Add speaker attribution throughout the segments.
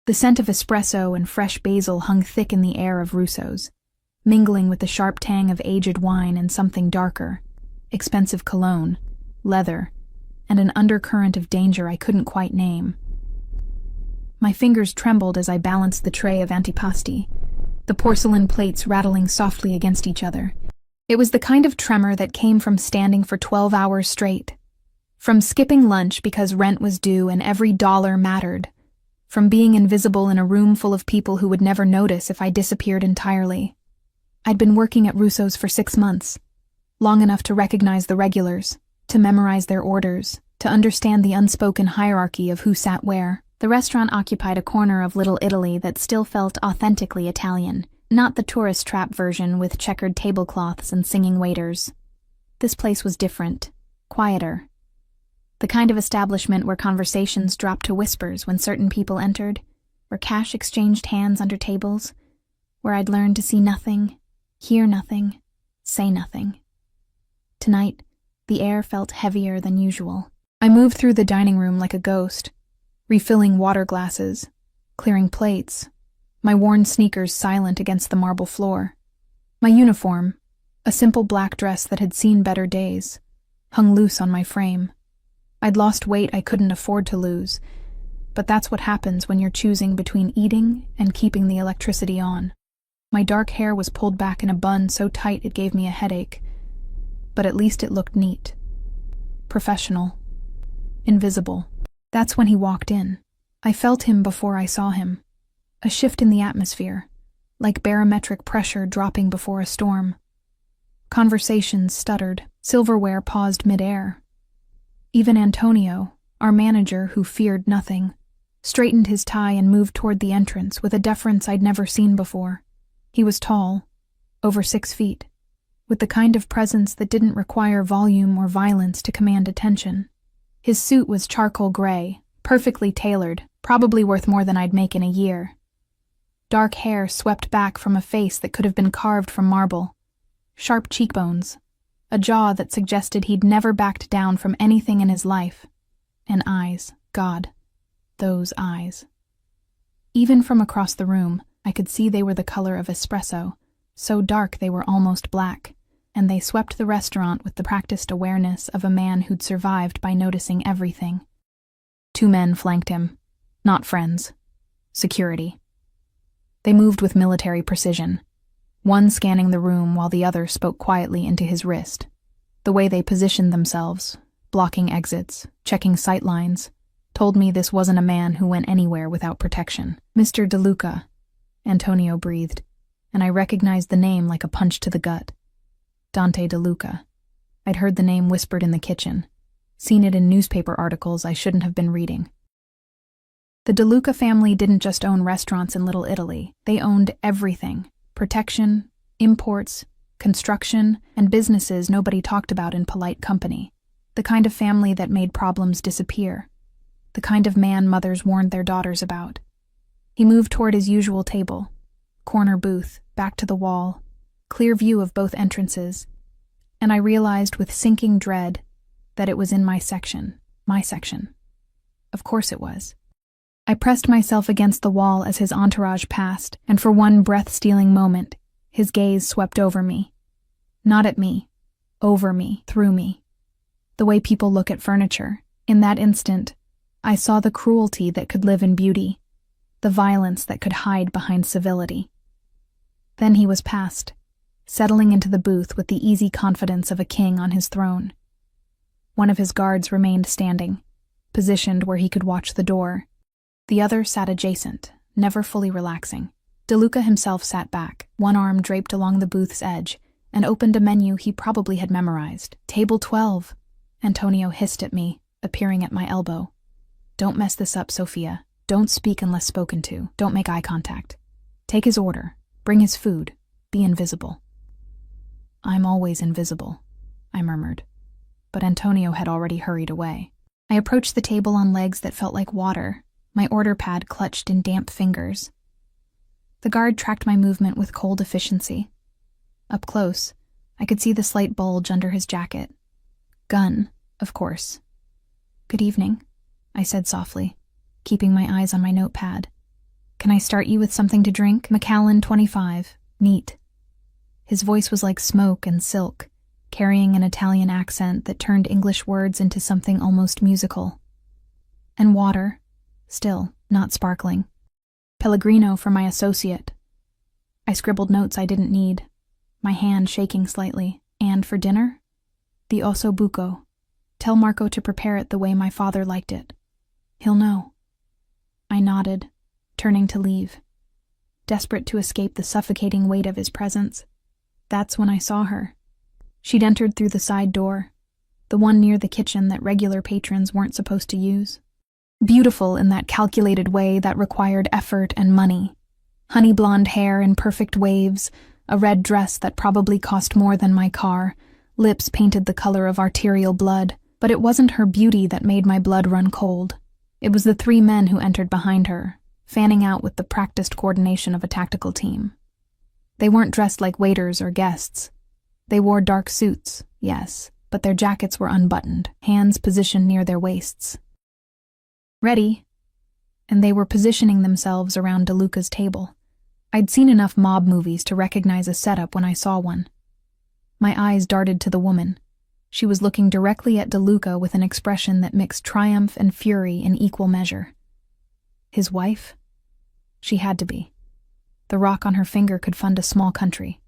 Speaker 1: The scent of espresso and fresh basil hung thick in the air of Russo's, mingling with the sharp tang of aged wine and something darker, expensive cologne, leather, and an undercurrent of danger I couldn't quite name. My fingers trembled as I balanced the tray of antipasti, the porcelain plates rattling softly against each other. It was the kind of tremor that came from standing for 12 hours straight, from skipping lunch because rent was due and every dollar mattered, from being invisible in a room full of people who would never notice if I disappeared entirely. I'd been working at Russo's for 6 months, long enough to recognize the regulars, to memorize their orders, to understand the unspoken hierarchy of who sat where. The restaurant occupied a corner of Little Italy that still felt authentically Italian, not the tourist trap version with checkered tablecloths and singing waiters. This place was different, quieter. The kind of establishment where conversations dropped to whispers when certain people entered, where cash exchanged hands under tables, where I'd learned to see nothing, hear nothing, say nothing. Tonight, the air felt heavier than usual. I moved through the dining room like a ghost, refilling water glasses, clearing plates, my worn sneakers silent against the marble floor. My uniform, a simple black dress that had seen better days, hung loose on my frame. I'd lost weight I couldn't afford to lose, but that's what happens when you're choosing between eating and keeping the electricity on. My dark hair was pulled back in a bun so tight it gave me a headache, but at least it looked neat. Professional. Invisible. That's when he walked in. I felt him before I saw him. A shift in the atmosphere, like barometric pressure dropping before a storm. Conversations stuttered, silverware paused mid-air. Even Antonio, our manager who feared nothing, straightened his tie and moved toward the entrance with a deference I'd never seen before. He was tall, over 6 feet, with the kind of presence that didn't require volume or violence to command attention. His suit was charcoal gray, perfectly tailored, probably worth more than I'd make in a year. Dark hair swept back from a face that could have been carved from marble. Sharp cheekbones, a jaw that suggested he'd never backed down from anything in his life. And eyes, God, those eyes. Even from across the room, I could see they were the color of espresso, so dark they were almost black, and they swept the restaurant with the practiced awareness of a man who'd survived by noticing everything. 2 men flanked him. Not friends. Security. They moved with military precision, one scanning the room while the other spoke quietly into his wrist. The way they positioned themselves, blocking exits, checking sight lines, told me this wasn't a man who went anywhere without protection. Mr. De Luca, Antonio breathed, and I recognized the name like a punch to the gut. Dante De Luca. I'd heard the name whispered in the kitchen, seen it in newspaper articles I shouldn't have been reading. The De Luca family didn't just own restaurants in Little Italy, they owned everything: protection, imports, construction, and businesses nobody talked about in polite company. The kind of family that made problems disappear. The kind of man mothers warned their daughters about. He moved toward his usual table. Corner booth, back to the wall, clear view of both entrances, and I realized with sinking dread that it was in my section. My section. Of course it was. I pressed myself against the wall as his entourage passed, and for one breath-stealing moment, his gaze swept over me. Not at me, over me, through me. The way people look at furniture. In that instant, I saw the cruelty that could live in beauty, the violence that could hide behind civility. Then he was past, settling into the booth with the easy confidence of a king on his throne. One of his guards remained standing, positioned where he could watch the door. The other sat adjacent, never fully relaxing. De Luca himself sat back, one arm draped along the booth's edge, and opened a menu he probably had memorized. Table 12. Antonio hissed at me, appearing at my elbow. Don't mess this up, Sophia. Don't speak unless spoken to. Don't make eye contact. Take his order. Bring his food. Be invisible. I'm always invisible, I murmured. But Antonio had already hurried away. I approached the table on legs that felt like water, my order pad clutched in damp fingers. The guard tracked my movement with cold efficiency. Up close, I could see the slight bulge under his jacket. Gun, of course. Good evening, I said softly, keeping my eyes on my notepad. Can I start you with something to drink? Macallan, 25. Neat. His voice was like smoke and silk, carrying an Italian accent that turned English words into something almost musical. And water. Still, not sparkling. Pellegrino for my associate. I scribbled notes I didn't need, my hand shaking slightly. And for dinner? The osso buco. Tell Marco to prepare it the way my father liked it. He'll know. I nodded, turning to leave, desperate to escape the suffocating weight of his presence. That's when I saw her. She'd entered through the side door, the one near the kitchen that regular patrons weren't supposed to use. Beautiful in that calculated way that required effort and money. Honey blonde hair in perfect waves, a red dress that probably cost more than my car, lips painted the color of arterial blood, but it wasn't her beauty that made my blood run cold. It was the 3 men who entered behind her, fanning out with the practiced coordination of a tactical team. They weren't dressed like waiters or guests. They wore dark suits, yes, but their jackets were unbuttoned, hands positioned near their waists. Ready, and they were positioning themselves around DeLuca's table. I'd seen enough mob movies to recognize a setup when I saw one. My eyes darted to the woman. She was looking directly at DeLuca with an expression that mixed triumph and fury in equal measure. His wife? She had to be. The rock on her finger could fund a small country.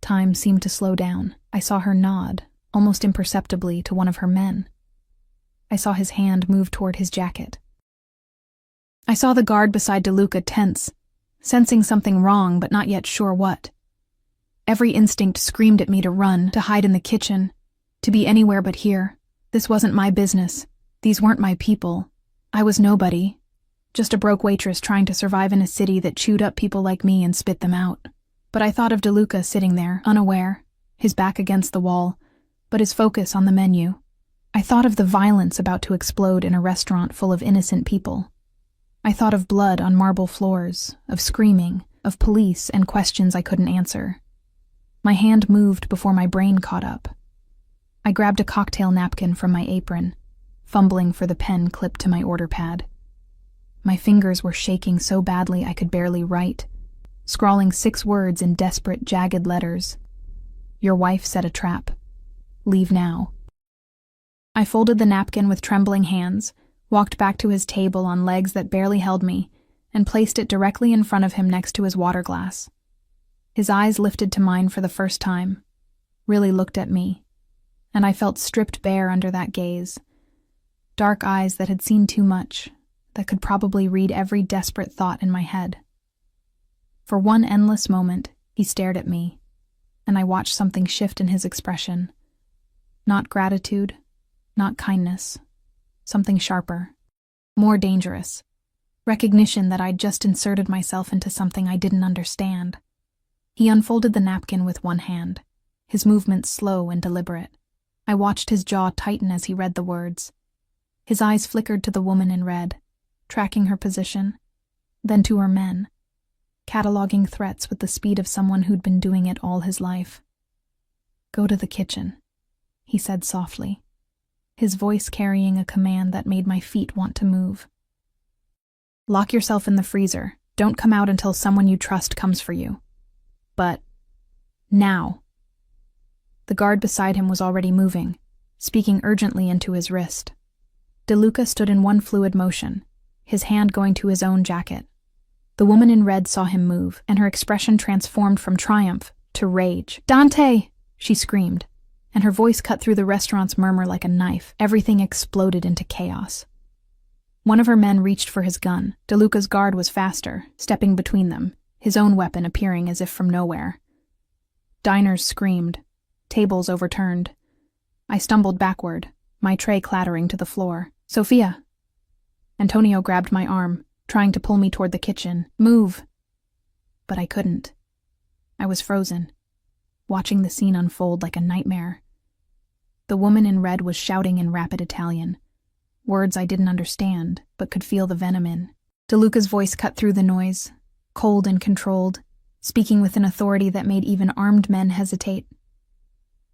Speaker 1: Time seemed to slow down. I saw her nod, almost imperceptibly, to one of her men. I saw his hand move toward his jacket. I saw the guard beside DeLuca tense, sensing something wrong but not yet sure what. Every instinct screamed at me to run, to hide in the kitchen, to be anywhere but here. This wasn't my business. These weren't my people. I was nobody. Just a broke waitress trying to survive in a city that chewed up people like me and spit them out. But I thought of DeLuca sitting there, unaware, his back against the wall, but his focus on the menu. I thought of the violence about to explode in a restaurant full of innocent people. I thought of blood on marble floors, of screaming, of police and questions I couldn't answer. My hand moved before my brain caught up. I grabbed a cocktail napkin from my apron, fumbling for the pen clipped to my order pad. My fingers were shaking so badly I could barely write, scrawling 6 words in desperate, jagged letters. Your wife set a trap. Leave now. I folded the napkin with trembling hands, walked back to his table on legs that barely held me, and placed it directly in front of him next to his water glass. His eyes lifted to mine for the first time, really looked at me, and I felt stripped bare under that gaze. Dark eyes that had seen too much, that could probably read every desperate thought in my head. For one endless moment, he stared at me, and I watched something shift in his expression. Not gratitude, not kindness, something sharper, more dangerous. Recognition that I'd just inserted myself into something I didn't understand. He unfolded the napkin with one hand, his movements slow and deliberate. I watched his jaw tighten as he read the words. His eyes flickered to the woman in red, tracking her position, then to her men, cataloging threats with the speed of someone who'd been doing it all his life. Go to the kitchen, he said softly, his voice carrying a command that made my feet want to move. Lock yourself in the freezer. Don't come out until someone you trust comes for you. But now. The guard beside him was already moving, speaking urgently into his wrist. DeLuca stood in one fluid motion, his hand going to his own jacket. The woman in red saw him move, and her expression transformed from triumph to rage. Dante! She screamed, and her voice cut through the restaurant's murmur like a knife. Everything exploded into chaos. One of her men reached for his gun. DeLuca's guard was faster, stepping between them, his own weapon appearing as if from nowhere. Diners screamed, tables overturned. I stumbled backward, my tray clattering to the floor. Sophia! Antonio grabbed my arm, trying to pull me toward the kitchen. Move! But I couldn't. I was frozen, watching the scene unfold like a nightmare. The woman in red was shouting in rapid Italian, words I didn't understand, but could feel the venom in. DeLuca's voice cut through the noise, cold and controlled, speaking with an authority that made even armed men hesitate.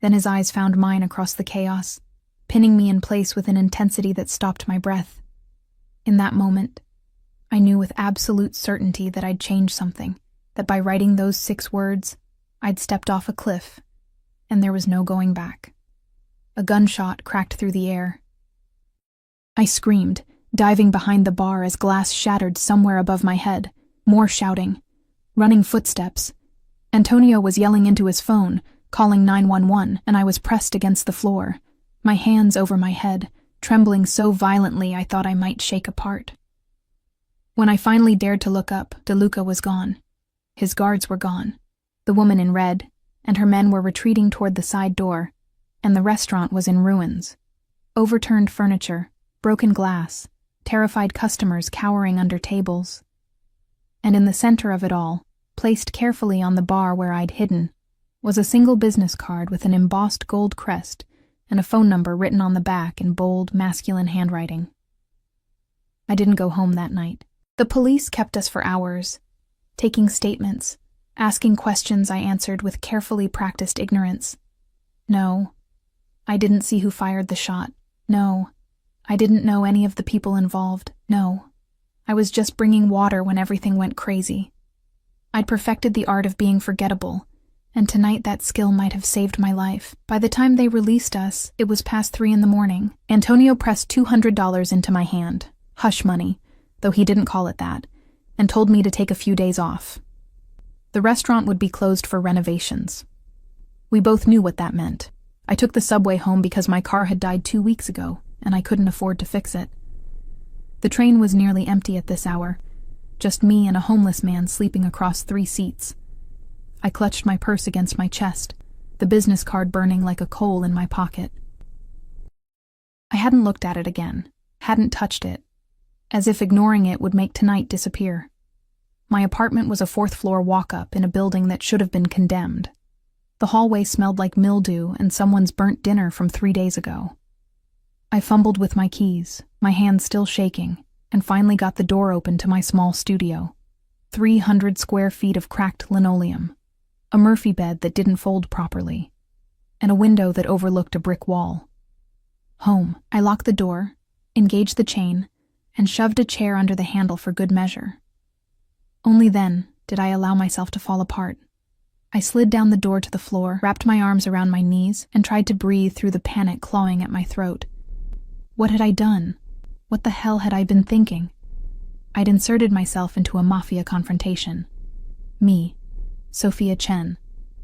Speaker 1: Then his eyes found mine across the chaos, pinning me in place with an intensity that stopped my breath. In that moment, I knew with absolute certainty that I'd changed something, that by writing those 6 words, I'd stepped off a cliff, and there was no going back. A gunshot cracked through the air. I screamed, diving behind the bar as glass shattered somewhere above my head. More shouting. Running footsteps. Antonio was yelling into his phone, calling 911, and I was pressed against the floor, my hands over my head, trembling so violently I thought I might shake apart. When I finally dared to look up, DeLuca was gone. His guards were gone. The woman in red and her men were retreating toward the side door, and the restaurant was in ruins. Overturned furniture, broken glass, terrified customers cowering under tables. And in the center of it all, placed carefully on the bar where I'd hidden, was a single business card with an embossed gold crest and a phone number written on the back in bold, masculine handwriting. I didn't go home that night. The police kept us for hours, taking statements, asking questions I answered with carefully practiced ignorance. No, I didn't see who fired the shot. No, I didn't know any of the people involved. No, I was just bringing water when everything went crazy. I'd perfected the art of being forgettable, and tonight that skill might have saved my life. By the time they released us, it was past 3 a.m. Antonio pressed $200 into my hand, hush money, though he didn't call it that, and told me to take a few days off. The restaurant would be closed for renovations. We both knew what that meant. I took the subway home because my car had died 2 weeks ago, and I couldn't afford to fix it. The train was nearly empty at this hour, just me and a homeless man sleeping across 3 seats. I clutched my purse against my chest, the business card burning like a coal in my pocket. I hadn't looked at it again, hadn't touched it, as if ignoring it would make tonight disappear. My apartment was a 4th-floor walk-up in a building that should have been condemned. The hallway smelled like mildew and someone's burnt dinner from 3 days ago. I fumbled with my keys, my hands still shaking, and finally got the door open to my small studio. 300 square feet of cracked linoleum, a Murphy bed that didn't fold properly, and a window that overlooked a brick wall. Home. I locked the door, engaged the chain, and shoved a chair under the handle for good measure. Only then did I allow myself to fall apart. I slid down the door to the floor, wrapped my arms around my knees, and tried to breathe through the panic clawing at my throat. What had I done? What the hell had I been thinking? I'd inserted myself into a Mafia confrontation. Me, Sophia Chen,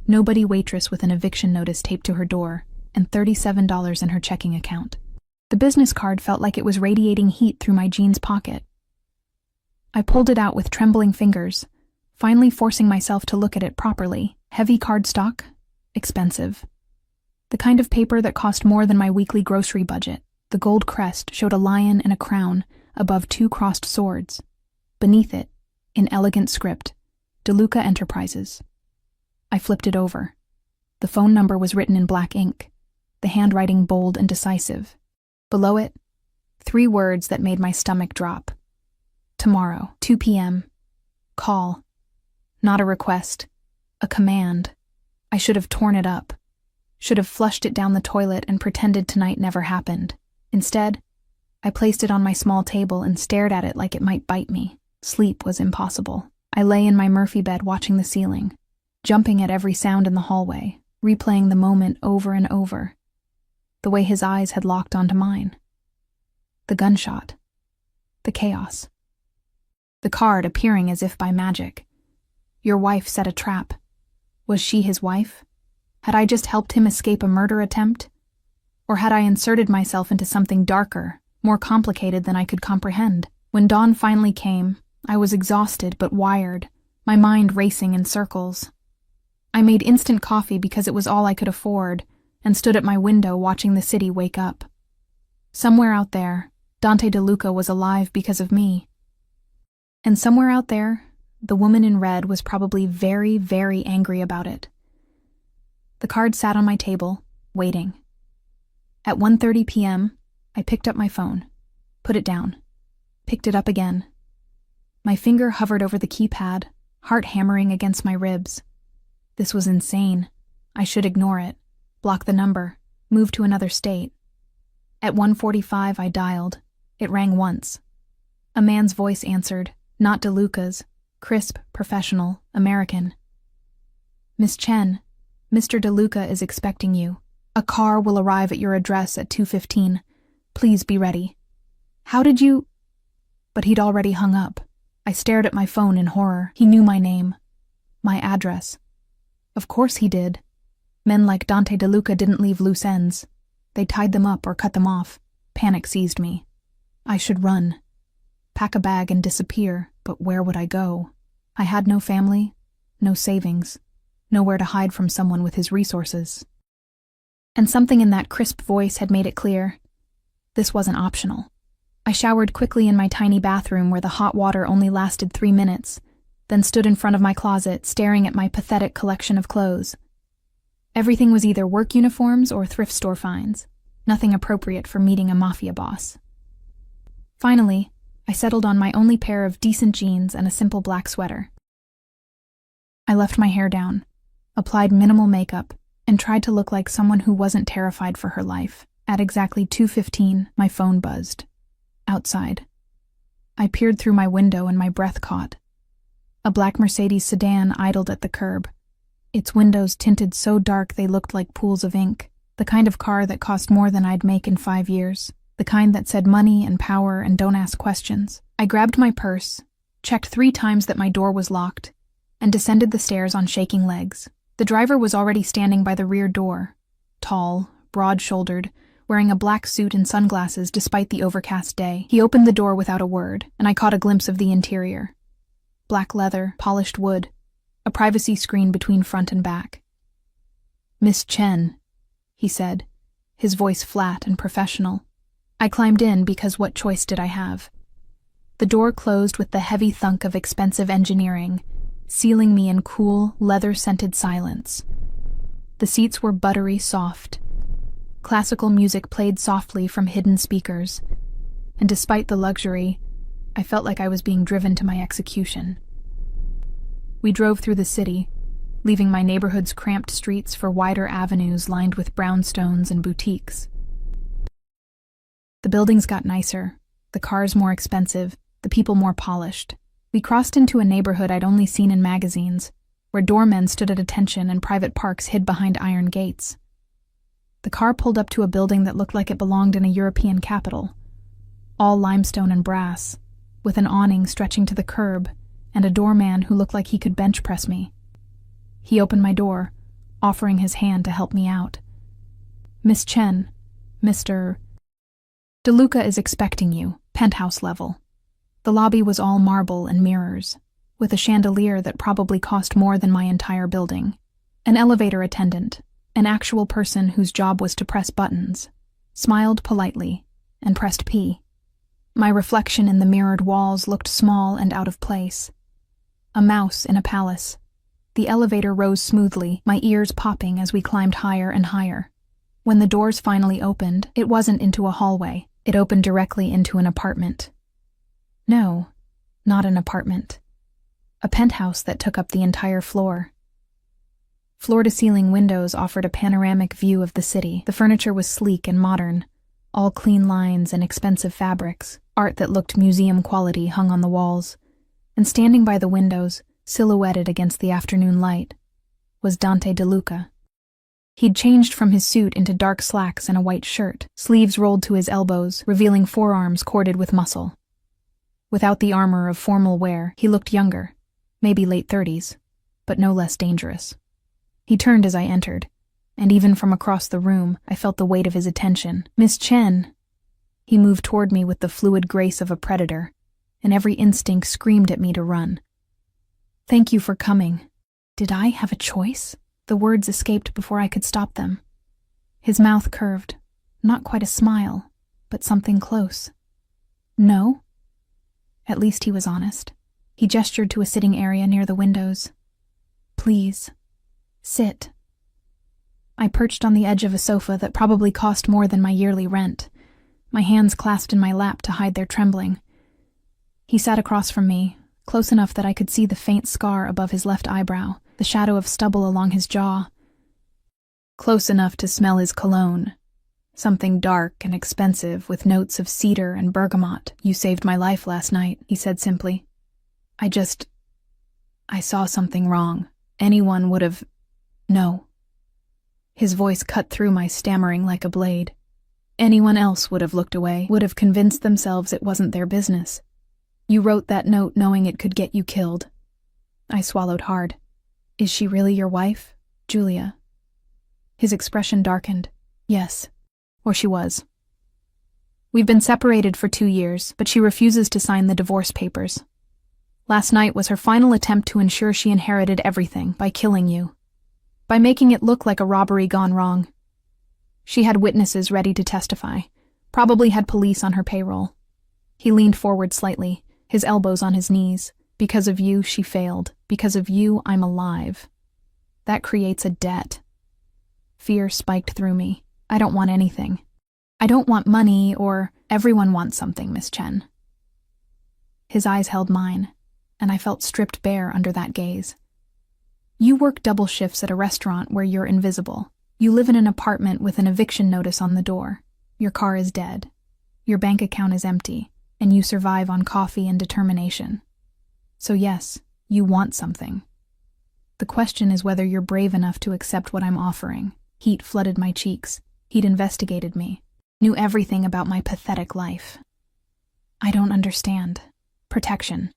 Speaker 1: nobody waitress with an eviction notice taped to her door, and $37 in her checking account. The business card felt like it was radiating heat through my jeans pocket. I pulled it out with trembling fingers, finally forcing myself to look at it properly. Heavy cardstock, expensive. The kind of paper that cost more than my weekly grocery budget. The gold crest showed a lion and a crown above 2 crossed swords. Beneath it, in elegant script, DeLuca Enterprises. I flipped it over. The phone number was written in black ink, the handwriting bold and decisive. Below it, 3 words that made my stomach drop. Tomorrow, 2 p.m. Call. Not a request, a command. I should have torn it up. Should have flushed it down the toilet and pretended tonight never happened. Instead, I placed it on my small table and stared at it like it might bite me. Sleep was impossible. I lay in my Murphy bed watching the ceiling, jumping at every sound in the hallway, replaying the moment over and over. The way his eyes had locked onto mine. The gunshot. The chaos. The card appearing as if by magic. Your wife set a trap. Was she his wife? Had I just helped him escape a murder attempt? Or had I inserted myself into something darker, more complicated than I could comprehend? When dawn finally came, I was exhausted but wired, my mind racing in circles. I made instant coffee because it was all I could afford, and stood at my window watching the city wake up. Somewhere out there, Dante DeLuca was alive because of me. And somewhere out there, the woman in red was probably very, very angry about it. The card sat on my table, waiting. At 1:30 p.m., I picked up my phone, put it down, picked it up again. My finger hovered over the keypad, heart hammering against my ribs. This was insane. I should ignore it, block the number, move to another state. At 1:45, I dialed. It rang once. A man's voice answered, not DeLuca's, crisp, professional, American. Miss Chen, Mr. DeLuca is expecting you. A car will arrive at your address at 2:15. Please be ready. How did you... But he'd already hung up. I stared at my phone in horror. He knew my name. My address. Of course he did. Men like Dante DeLuca didn't leave loose ends. They tied them up or cut them off. Panic seized me. I should run. Pack a bag and disappear, but where would I go? I had no family, no savings, nowhere to hide from someone with his resources. And something in that crisp voice had made it clear. This wasn't optional. I showered quickly in my tiny bathroom where the hot water only lasted 3 minutes, then stood in front of my closet staring at my pathetic collection of clothes. Everything was either work uniforms or thrift store finds, nothing appropriate for meeting a mafia boss. Finally, I settled on my only pair of decent jeans and a simple black sweater. I left my hair down, applied minimal makeup, and tried to look like someone who wasn't terrified for her life. At exactly 2:15, my phone buzzed. Outside. I peered through my window and my breath caught. A black Mercedes sedan idled at the curb. Its windows tinted so dark they looked like pools of ink, the kind of car that cost more than I'd make in 5 years, the kind that said money and power and don't ask questions. I grabbed my purse, checked 3 times that my door was locked, and descended the stairs on shaking legs. The driver was already standing by the rear door, tall, broad-shouldered, wearing a black suit and sunglasses despite the overcast day. He opened the door without a word, and I caught a glimpse of the interior. Black leather, polished wood, a privacy screen between front and back. "Miss Chen," he said, his voice flat and professional. I climbed in because what choice did I have? The door closed with the heavy thunk of expensive engineering, sealing me in cool, leather-scented silence. The seats were buttery soft. Classical music played softly from hidden speakers, and despite the luxury, I felt like I was being driven to my execution. We drove through the city, leaving my neighborhood's cramped streets for wider avenues lined with brownstones and boutiques. The buildings got nicer, the cars more expensive, the people more polished. We crossed into a neighborhood I'd only seen in magazines, where doormen stood at attention and private parks hid behind iron gates. The car pulled up to a building that looked like it belonged in a European capital, all limestone and brass, with an awning stretching to the curb and a doorman who looked like he could bench press me. He opened my door, offering his hand to help me out. "Miss Chen, Mr. DeLuca is expecting you, penthouse level." The lobby was all marble and mirrors, with a chandelier that probably cost more than my entire building. An elevator attendant, an actual person whose job was to press buttons, smiled politely and pressed P. My reflection in the mirrored walls looked small and out of place. A mouse in a palace. The elevator rose smoothly, my ears popping as we climbed higher and higher. When the doors finally opened, it wasn't into a hallway. It opened directly into an apartment. No, not an apartment. A penthouse that took up the entire floor. Floor-to-ceiling windows offered a panoramic view of the city. The furniture was sleek and modern, all clean lines and expensive fabrics. Art that looked museum quality hung on the walls. And standing by the windows, silhouetted against the afternoon light, was Dante DeLuca. He'd changed from his suit into dark slacks and a white shirt, sleeves rolled to his elbows, revealing forearms corded with muscle. Without the armor of formal wear, he looked younger, maybe late 30s, but no less dangerous. He turned as I entered, and even from across the room, I felt the weight of his attention. "Miss Chen." He moved toward me with the fluid grace of a predator, and every instinct screamed at me to run. "Thank you for coming." Did I have a choice? The words escaped before I could stop them. His mouth curved, not quite a smile, but something close. "No?" At least he was honest. He gestured to a sitting area near the windows. "Please, sit." I perched on the edge of a sofa that probably cost more than my yearly rent, my hands clasped in my lap to hide their trembling. He sat across from me, close enough that I could see the faint scar above his left eyebrow, the shadow of stubble along his jaw. Close enough to smell his cologne, Something dark and expensive with notes of cedar and bergamot. You saved my life last night, he said simply. I saw something wrong. Anyone would have... No. His voice cut through my stammering like a blade. Anyone else would have looked away, would have convinced themselves it wasn't their business. You wrote that note knowing it could get you killed. I swallowed hard. Is she really your wife, Julia? His expression darkened. Yes. Or she was. We've been separated for 2 years, but she refuses to sign the divorce papers. Last night was her final attempt to ensure she inherited everything by killing you. By making it look like a robbery gone wrong. She had witnesses ready to testify, probably had police on her payroll. He leaned forward slightly, his elbows on his knees. Because of you, she failed. Because of you, I'm alive. That creates a debt. Fear spiked through me. I don't want anything. I don't want money or everyone wants something, Miss Chen. His eyes held mine, and I felt stripped bare under that gaze. You work double shifts at a restaurant where you're invisible. You live in an apartment with an eviction notice on the door. Your car is dead. Your bank account is empty, and you survive on coffee and determination. So yes, you want something. The question is whether you're brave enough to accept what I'm offering. Heat flooded my cheeks. He'd investigated me, knew everything about my pathetic life. I don't understand. Protection.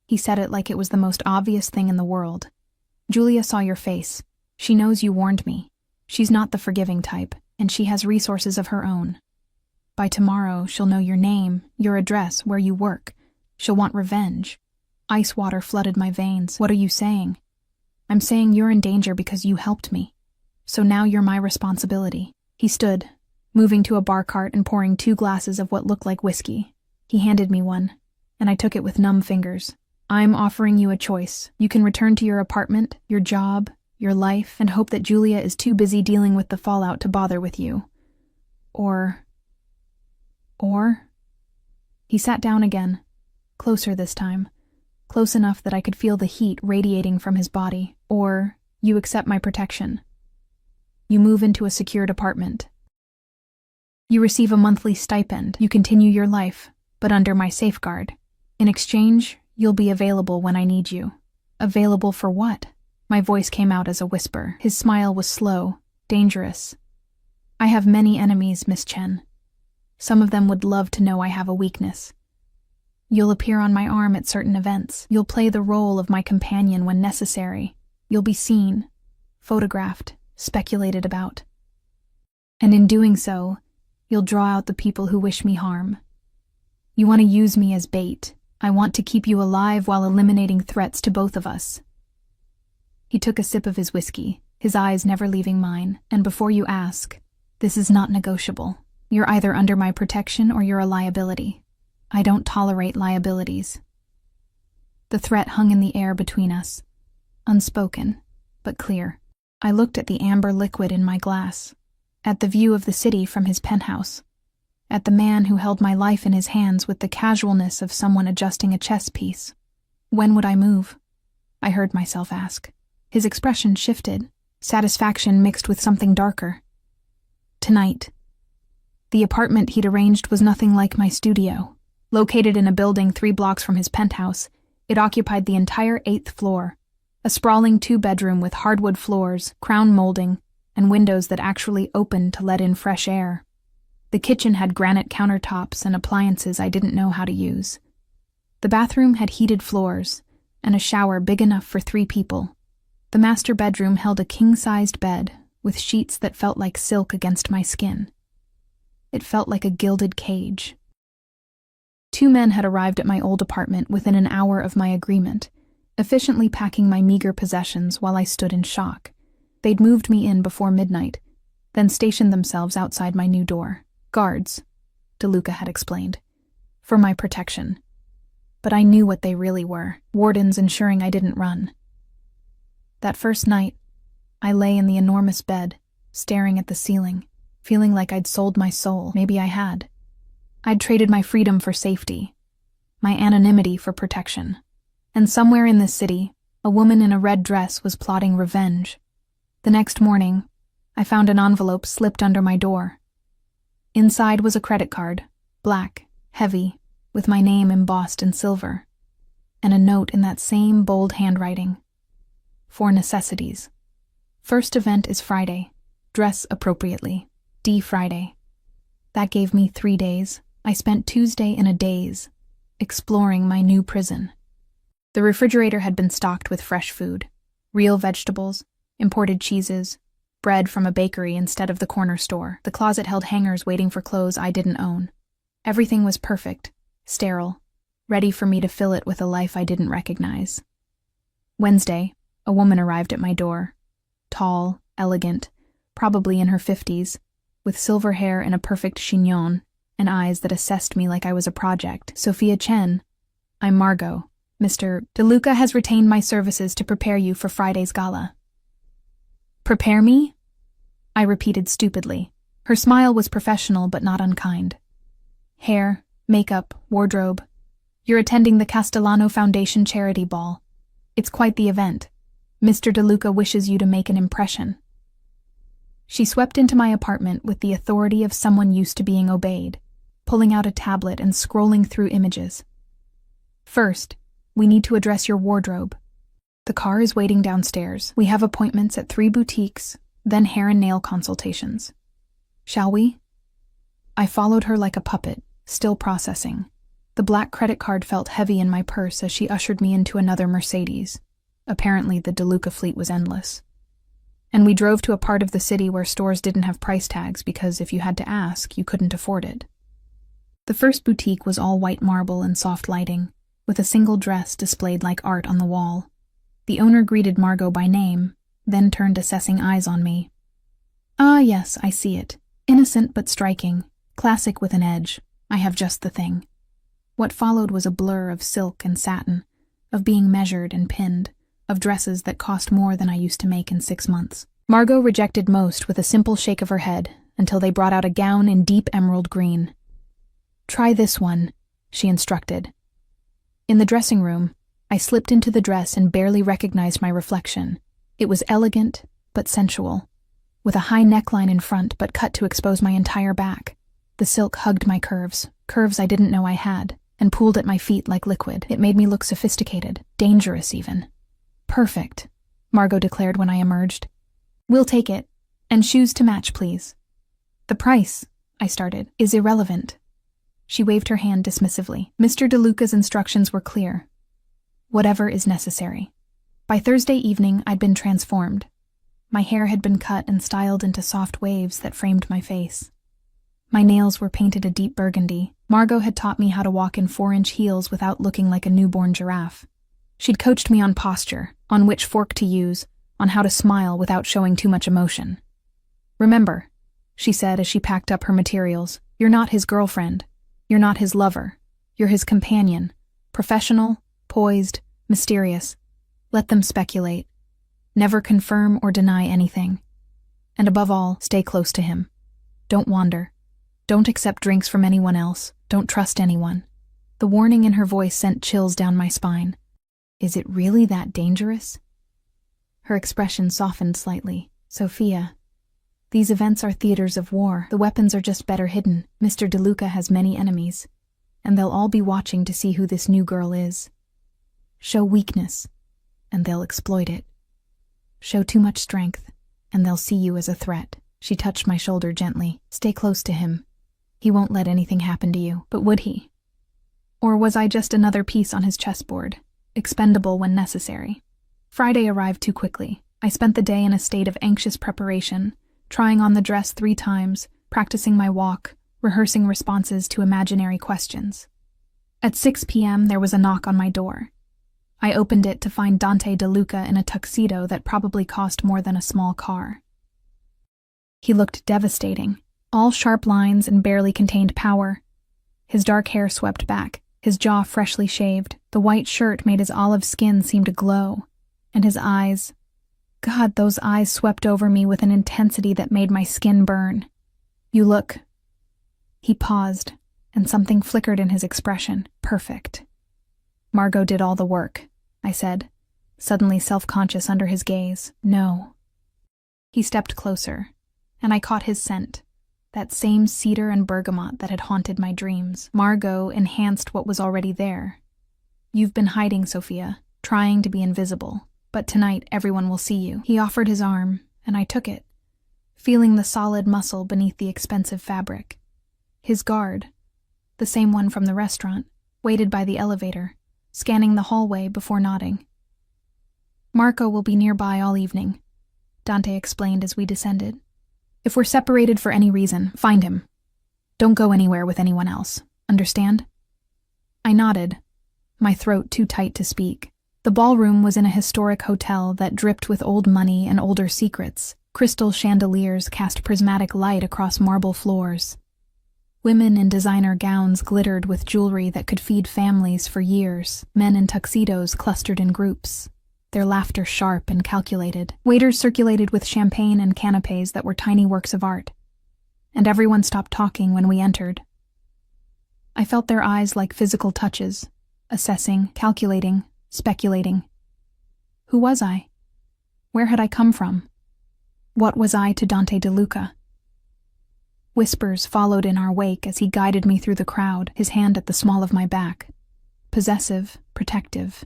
Speaker 1: He said it like it was the most obvious thing in the world. Julia saw your face. She knows you warned me. She's not the forgiving type, and she has resources of her own. By tomorrow, she'll know your name, your address, where you work. She'll want revenge. Ice water flooded my veins. What are you saying? I'm saying you're in danger because you helped me. So now you're my responsibility. He stood, moving to a bar cart and pouring 2 glasses of what looked like whiskey. He handed me one, and I took it with numb fingers. I'm offering you a choice. You can return to your apartment, your job, your life, and hope that Julia is too busy dealing with the fallout to bother with you. Or... He sat down again, closer this time, close enough that I could feel the heat radiating from his body. Or you accept my protection. You move into a secured apartment. You receive a monthly stipend. You continue your life, but under my safeguard. In exchange, you'll be available when I need you. Available for what? My voice came out as a whisper. His smile was slow, dangerous. I have many enemies, Miss Chen. Some of them would love to know I have a weakness. You'll appear on my arm at certain events. You'll play the role of my companion when necessary. You'll be seen, photographed, speculated about. And in doing so, you'll draw out the people who wish me harm. You want to use me as bait. I want to keep you alive while eliminating threats to both of us. He took a sip of his whiskey, his eyes never leaving mine, and before you ask, this is not negotiable. You're either under my protection or you're a liability. I don't tolerate liabilities. The threat hung in the air between us, unspoken, but clear. I looked at the amber liquid in my glass, at the view of the city from his penthouse, at the man who held my life in his hands with the casualness of someone adjusting a chess piece. When would I move? I heard myself ask. His expression shifted, satisfaction mixed with something darker. Tonight. The apartment he'd arranged was nothing like my studio. Located in a building 3 blocks from his penthouse, it occupied the entire 8th floor, a sprawling 2-bedroom with hardwood floors, crown molding, and windows that actually opened to let in fresh air. The kitchen had granite countertops and appliances I didn't know how to use. The bathroom had heated floors, and a shower big enough for 3 people. The master bedroom held a king-sized bed, with sheets that felt like silk against my skin. It felt like a gilded cage. 2 men had arrived at my old apartment within an hour of my agreement, efficiently packing my meager possessions while I stood in shock. They'd moved me in before midnight, then stationed themselves outside my new door. Guards, DeLuca had explained, for my protection. But I knew what they really were, wardens ensuring I didn't run. That first night, I lay in the enormous bed, staring at the ceiling, feeling like I'd sold my soul. Maybe I had. I'd traded my freedom for safety, my anonymity for protection. And somewhere in this city, a woman in a red dress was plotting revenge. The next morning, I found an envelope slipped under my door. Inside was a credit card, black, heavy, with my name embossed in silver, and a note in that same bold handwriting. For necessities. First event is Friday. Dress appropriately. D Friday. That gave me 3 days. I spent Tuesday in a daze, exploring my new prison. The refrigerator had been stocked with fresh food, real vegetables, imported cheeses, bread from a bakery instead of the corner store. The closet held hangers waiting for clothes I didn't own. Everything was perfect, sterile, ready for me to fill it with a life I didn't recognize. Wednesday, a woman arrived at my door. Tall, elegant, probably in her 50s, with silver hair and a perfect chignon, and eyes that assessed me like I was a project. Sophia Chen. I'm Margot. Mr. DeLuca has retained my services to prepare you for Friday's gala. Prepare me? I repeated stupidly. Her smile was professional but not unkind. Hair, makeup, wardrobe. You're attending the Castellano Foundation charity ball. It's quite the event. Mr. DeLuca wishes you to make an impression. She swept into my apartment with the authority of someone used to being obeyed, pulling out a tablet and scrolling through images. First, we need to address your wardrobe. The car is waiting downstairs. We have appointments at 3 boutiques, then hair and nail consultations. Shall we? I followed her like a puppet, still processing. The black credit card felt heavy in my purse as she ushered me into another Mercedes. Apparently, the DeLuca fleet was endless. And we drove to a part of the city where stores didn't have price tags because if you had to ask, you couldn't afford it. The first boutique was all white marble and soft lighting, with a single dress displayed like art on the wall. The owner greeted Margot by name, then turned assessing eyes on me. Ah, yes, I see it. Innocent but striking, classic with an edge. I have just the thing. What followed was a blur of silk and satin, of being measured and pinned, of dresses that cost more than I used to make in 6 months. Margot rejected most with a simple shake of her head until they brought out a gown in deep emerald green. Try this one, she instructed. In the dressing room, I slipped into the dress and barely recognized my reflection. It was elegant, but sensual, with a high neckline in front but cut to expose my entire back. The silk hugged my curves I didn't know I had, and pooled at my feet like liquid. It made me look sophisticated, dangerous even. Perfect, Margot declared when I emerged. We'll take it, and shoes to match, please. The price, I started, is irrelevant. She waved her hand dismissively. Mr. DeLuca's instructions were clear. Whatever is necessary. By Thursday evening, I'd been transformed. My hair had been cut and styled into soft waves that framed my face. My nails were painted a deep burgundy. Margot had taught me how to walk in 4-inch heels without looking like a newborn giraffe. She'd coached me on posture, on which fork to use, on how to smile without showing too much emotion. Remember, she said as she packed up her materials, you're not his girlfriend. You're not his lover. You're his companion. Professional, poised, mysterious. Let them speculate. Never confirm or deny anything. And above all, stay close to him. Don't wander. Don't accept drinks from anyone else. Don't trust anyone. The warning in her voice sent chills down my spine. Is it really that dangerous? Her expression softened slightly. Sophia, these events are theaters of war. The weapons are just better hidden. Mr. DeLuca has many enemies, and they'll all be watching to see who this new girl is. Show weakness, and they'll exploit it. Show too much strength, and they'll see you as a threat. She touched my shoulder gently. Stay close to him. He won't let anything happen to you. But would he? Or was I just another piece on his chessboard, expendable when necessary? Friday arrived too quickly. I spent the day in a state of anxious preparation, trying on the dress 3 times, practicing my walk, rehearsing responses to imaginary questions. At 6 p.m., there was a knock on my door. I opened it to find Dante DeLuca in a tuxedo that probably cost more than a small car. He looked devastating, all sharp lines and barely contained power. His dark hair swept back, his jaw freshly shaved. The white shirt made his olive skin seem to glow, and his eyes... God, those eyes swept over me with an intensity that made my skin burn. You look... He paused, and something flickered in his expression. Perfect. Margot did all the work, I said, suddenly self-conscious under his gaze. No. He stepped closer, and I caught his scent. that same cedar and bergamot that had haunted my dreams. Margot enhanced what was already there. You've been hiding, Sophia, trying to be invisible, but tonight everyone will see you. He offered his arm, and I took it, feeling the solid muscle beneath the expensive fabric. His guard, the same one from the restaurant, waited by the elevator, scanning the hallway before nodding. Marco will be nearby all evening, Dante explained as we descended. If we're separated for any reason, find him. Don't go anywhere with anyone else. Understand? I nodded, my throat too tight to speak. The ballroom was in a historic hotel that dripped with old money and older secrets. Crystal chandeliers cast prismatic light across marble floors. Women in designer gowns glittered with jewelry that could feed families for years. Men in tuxedos clustered in groups, their laughter sharp and calculated. Waiters circulated with champagne and canapes that were tiny works of art. And everyone stopped talking when we entered. I felt their eyes like physical touches, assessing, calculating, speculating. Who was I? Where had I come from? What was I to Dante DeLuca? Whispers followed in our wake as he guided me through the crowd, his hand at the small of my back. Possessive, protective.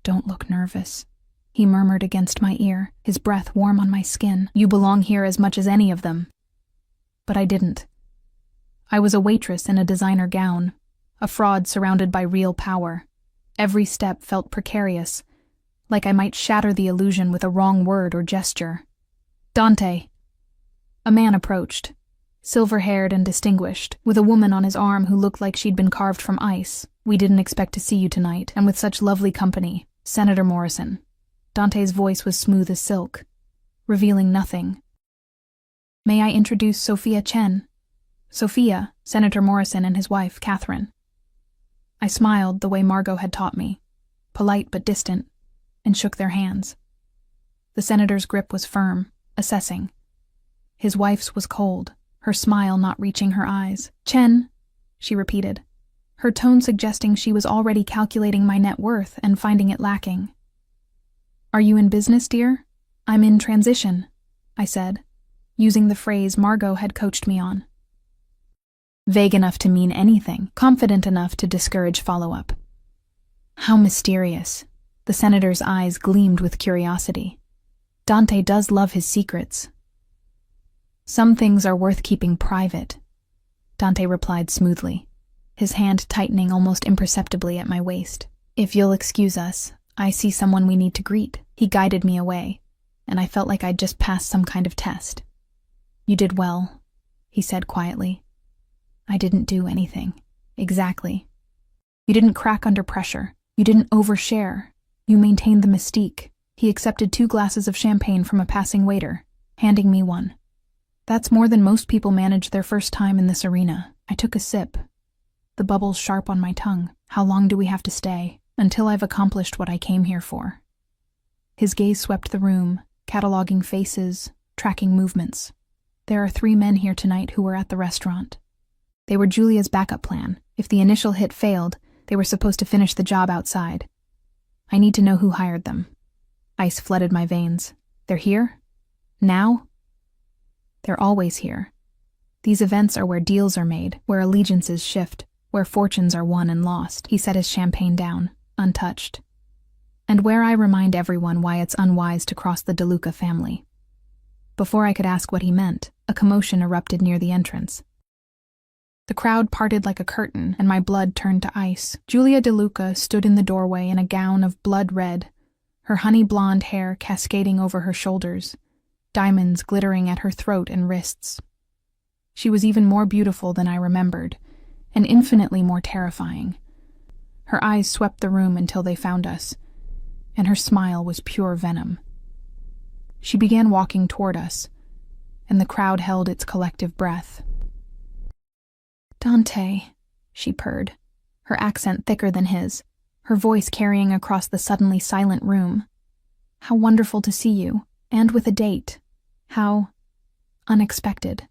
Speaker 1: Don't look nervous, he murmured against my ear, his breath warm on my skin. You belong here as much as any of them. But I didn't. I was a waitress in a designer gown, a fraud surrounded by real power. Every step felt precarious, like I might shatter the illusion with a wrong word or gesture. Dante. A man approached, silver-haired and distinguished, with a woman on his arm who looked like she'd been carved from ice. We didn't expect to see you tonight, and with such lovely company. Senator Morrison. Dante's voice was smooth as silk, revealing nothing. May I introduce Sophia Chen? Sophia, Senator Morrison and his wife, Catherine. I smiled the way Margot had taught me, polite but distant, and shook their hands. The senator's grip was firm, assessing. His wife's was cold, her smile not reaching her eyes. Chen, she repeated, her tone suggesting she was already calculating my net worth and finding it lacking. Are you in business, dear? I'm in transition, I said, using the phrase Margot had coached me on. Vague enough to mean anything, confident enough to discourage follow-up. How mysterious. The senator's eyes gleamed with curiosity. Dante does love his secrets. Some things are worth keeping private, Dante replied smoothly, his hand tightening almost imperceptibly at my waist. If you'll excuse us, I see someone we need to greet. He guided me away, and I felt like I'd just passed some kind of test. You did well, he said quietly. I didn't do anything. Exactly. You didn't crack under pressure. You didn't overshare. You maintained the mystique. He accepted 2 glasses of champagne from a passing waiter, handing me one. That's more than most people manage their first time in this arena. I took a sip, the bubbles sharp on my tongue. How long do we have to stay? Until I've accomplished what I came here for. His gaze swept the room, cataloging faces, tracking movements. There are 3 men here tonight who were at the restaurant. They were Julia's backup plan. If the initial hit failed, they were supposed to finish the job outside. I need to know who hired them. Ice flooded my veins. They're here? Now? They're always here. These events are where deals are made, where allegiances shift, where fortunes are won and lost. He set his champagne down, untouched. And where I remind everyone why it's unwise to cross the DeLuca family. Before I could ask what he meant, a commotion erupted near the entrance. The crowd parted like a curtain, and my blood turned to ice. Julia DeLuca stood in the doorway in a gown of blood red, her honey blonde hair cascading over her shoulders, diamonds glittering at her throat and wrists. She was even more beautiful than I remembered, and infinitely more terrifying. Her eyes swept the room until they found us, and her smile was pure venom. She began walking toward us, and the crowd held its collective breath. Dante, she purred, her accent thicker than his, her voice carrying across the suddenly silent room. How wonderful to see you, and with a date. How unexpected.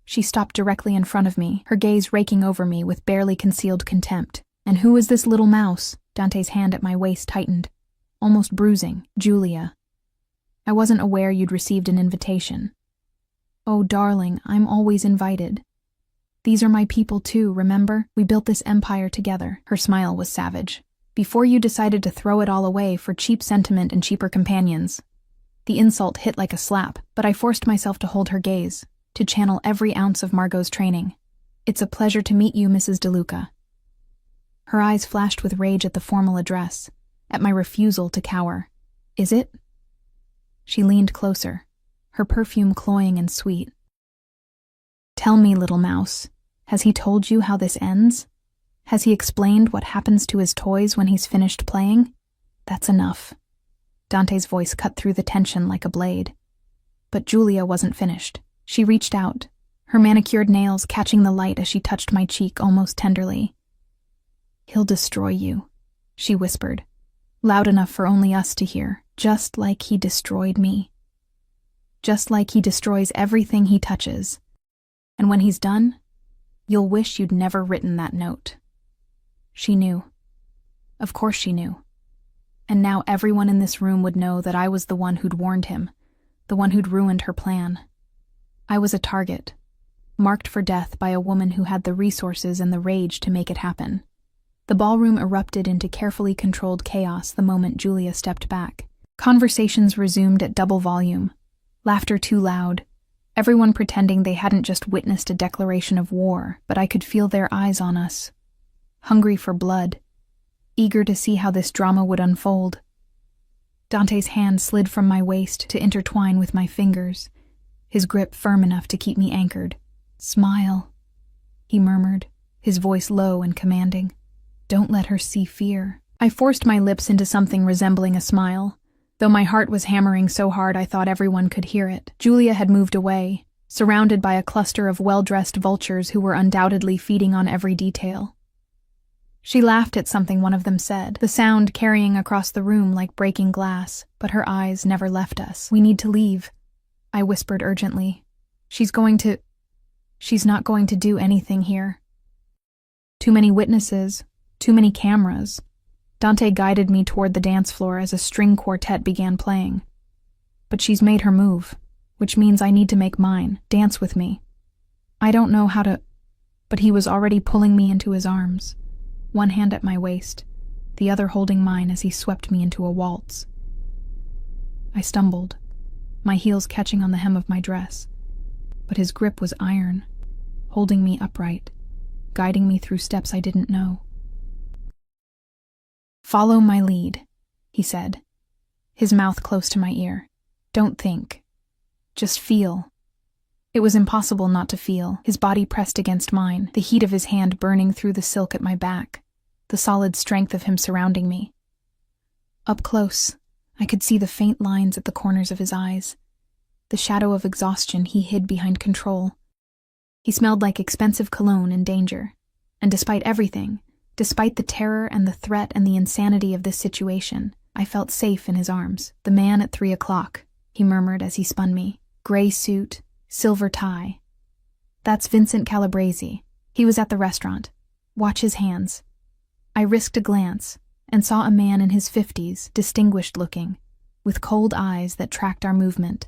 Speaker 1: She stopped directly in front of me, her gaze raking over me with barely concealed contempt. And who is this little mouse? Dante's hand at my waist tightened, almost bruising. Julia. I wasn't aware you'd received an invitation. Oh, darling, I'm always invited. These are my people too, remember? We built this empire together. Her smile was savage. Before you decided to throw it all away for cheap sentiment and cheaper companions. The insult hit like a slap, but I forced myself to hold her gaze, to channel every ounce of Margot's training. It's a pleasure to meet you, Mrs. DeLuca. Her eyes flashed with rage at the formal address, at my refusal to cower. Is it? She leaned closer, her perfume cloying and sweet. Tell me, little mouse, has he told you how this ends? Has he explained what happens to his toys when he's finished playing? That's enough. Dante's voice cut through the tension like a blade. But Julia wasn't finished. She reached out, her manicured nails catching the light as she touched my cheek almost tenderly. He'll destroy you, she whispered, loud enough for only us to hear, just like he destroyed me. Just like he destroys everything he touches. And when he's done, you'll wish you'd never written that note. She knew. Of course she knew. And now everyone in this room would know that I was the one who'd warned him, the one who'd ruined her plan. I was a target, marked for death by a woman who had the resources and the rage to make it happen. The ballroom erupted into carefully controlled chaos the moment Julia stepped back. Conversations resumed at double volume, laughter too loud, everyone pretending they hadn't just witnessed a declaration of war, but I could feel their eyes on us, hungry for blood, eager to see how this drama would unfold. Dante's hand slid from my waist to intertwine with my fingers, his grip firm enough to keep me anchored. Smile, he murmured, his voice low and commanding. Don't let her see fear. I forced my lips into something resembling a smile, though my heart was hammering so hard I thought everyone could hear it. Julia had moved away, surrounded by a cluster of well-dressed vultures who were undoubtedly feeding on every detail. She laughed at something one of them said, the sound carrying across the room like breaking glass, but her eyes never left us. We need to leave, I whispered urgently. She's not going to do anything here. Too many witnesses, too many cameras. Dante guided me toward the dance floor as a string quartet began playing. But she's made her move, which means I need to make mine. Dance with me. I don't know how to... But he was already pulling me into his arms, one hand at my waist, the other holding mine as he swept me into a waltz. I stumbled, my heels catching on the hem of my dress, but his grip was iron, holding me upright, guiding me through steps I didn't know. Follow my lead, he said, his mouth close to my ear. Don't think. Just feel. It was impossible not to feel, his body pressed against mine, the heat of his hand burning through the silk at my back, the solid strength of him surrounding me. Up close, I could see the faint lines at the corners of his eyes, the shadow of exhaustion he hid behind control. He smelled like expensive cologne and danger, and despite everything, despite the terror and the threat and the insanity of this situation, I felt safe in his arms. The man at 3 o'clock, he murmured as he spun me. Gray suit, silver tie. That's Vincent Calabrese. He was at the restaurant. Watch his hands. I risked a glance and saw a man in his 50s, distinguished looking, with cold eyes that tracked our movement.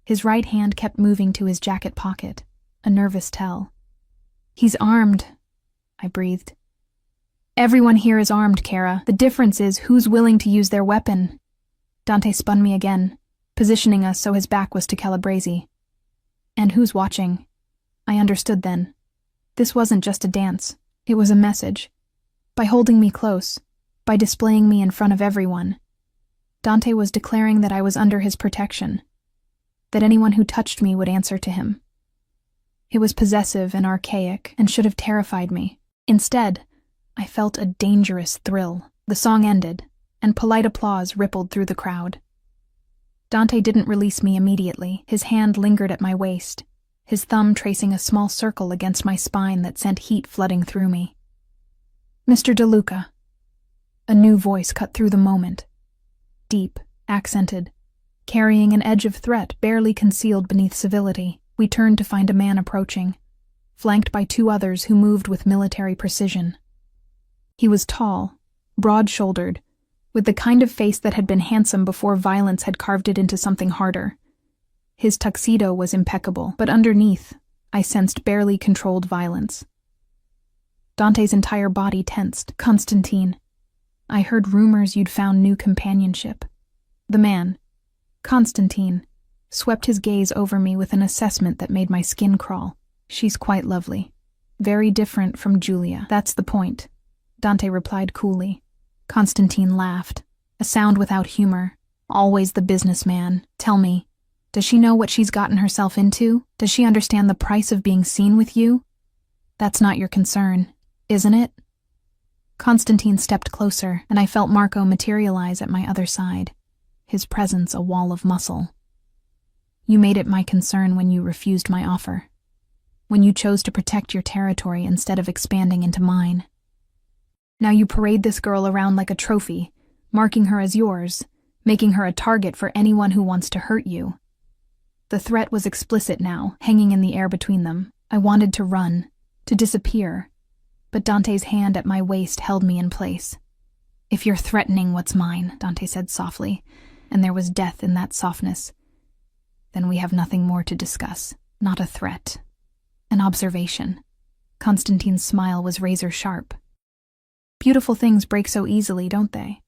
Speaker 1: His right hand kept moving to his jacket pocket, a nervous tell. He's armed, I breathed. Everyone here is armed, Kara. The difference is who's willing to use their weapon. Dante spun me again, positioning us so his back was to Calabrese. And who's watching? I understood then. This wasn't just a dance. It was a message. By holding me close, by displaying me in front of everyone, Dante was declaring that I was under his protection, that anyone who touched me would answer to him. It was possessive and archaic and should have terrified me. Instead, I felt a dangerous thrill. The song ended, and polite applause rippled through the crowd. Dante didn't release me immediately. His hand lingered at my waist, his thumb tracing a small circle against my spine that sent heat flooding through me. Mr. DeLuca. A new voice cut through the moment. Deep, accented, carrying an edge of threat barely concealed beneath civility. We turned to find a man approaching, flanked by 2 others who moved with military precision. He was tall, broad-shouldered, with the kind of face that had been handsome before violence had carved it into something harder. His tuxedo was impeccable, but underneath, I sensed barely controlled violence. Dante's entire body tensed. Constantine, I heard rumors you'd found new companionship. The man, Constantine, swept his gaze over me with an assessment that made my skin crawl. She's quite lovely. Very different from Julia. That's the point, Dante replied coolly. Constantine laughed, a sound without humor. Always the businessman. Tell me, does she know what she's gotten herself into? Does she understand the price of being seen with you? That's not your concern, isn't it? Constantine stepped closer, and I felt Marco materialize at my other side, his presence a wall of muscle. You made it my concern when you refused my offer, when you chose to protect your territory instead of expanding into mine. Now you parade this girl around like a trophy, marking her as yours, making her a target for anyone who wants to hurt you. The threat was explicit now, hanging in the air between them. I wanted to run, to disappear, but Dante's hand at my waist held me in place. If you're threatening what's mine, Dante said softly, and there was death in that softness, then we have nothing more to discuss. Not a threat. An observation. Constantine's smile was razor sharp. Beautiful things break so easily, don't they?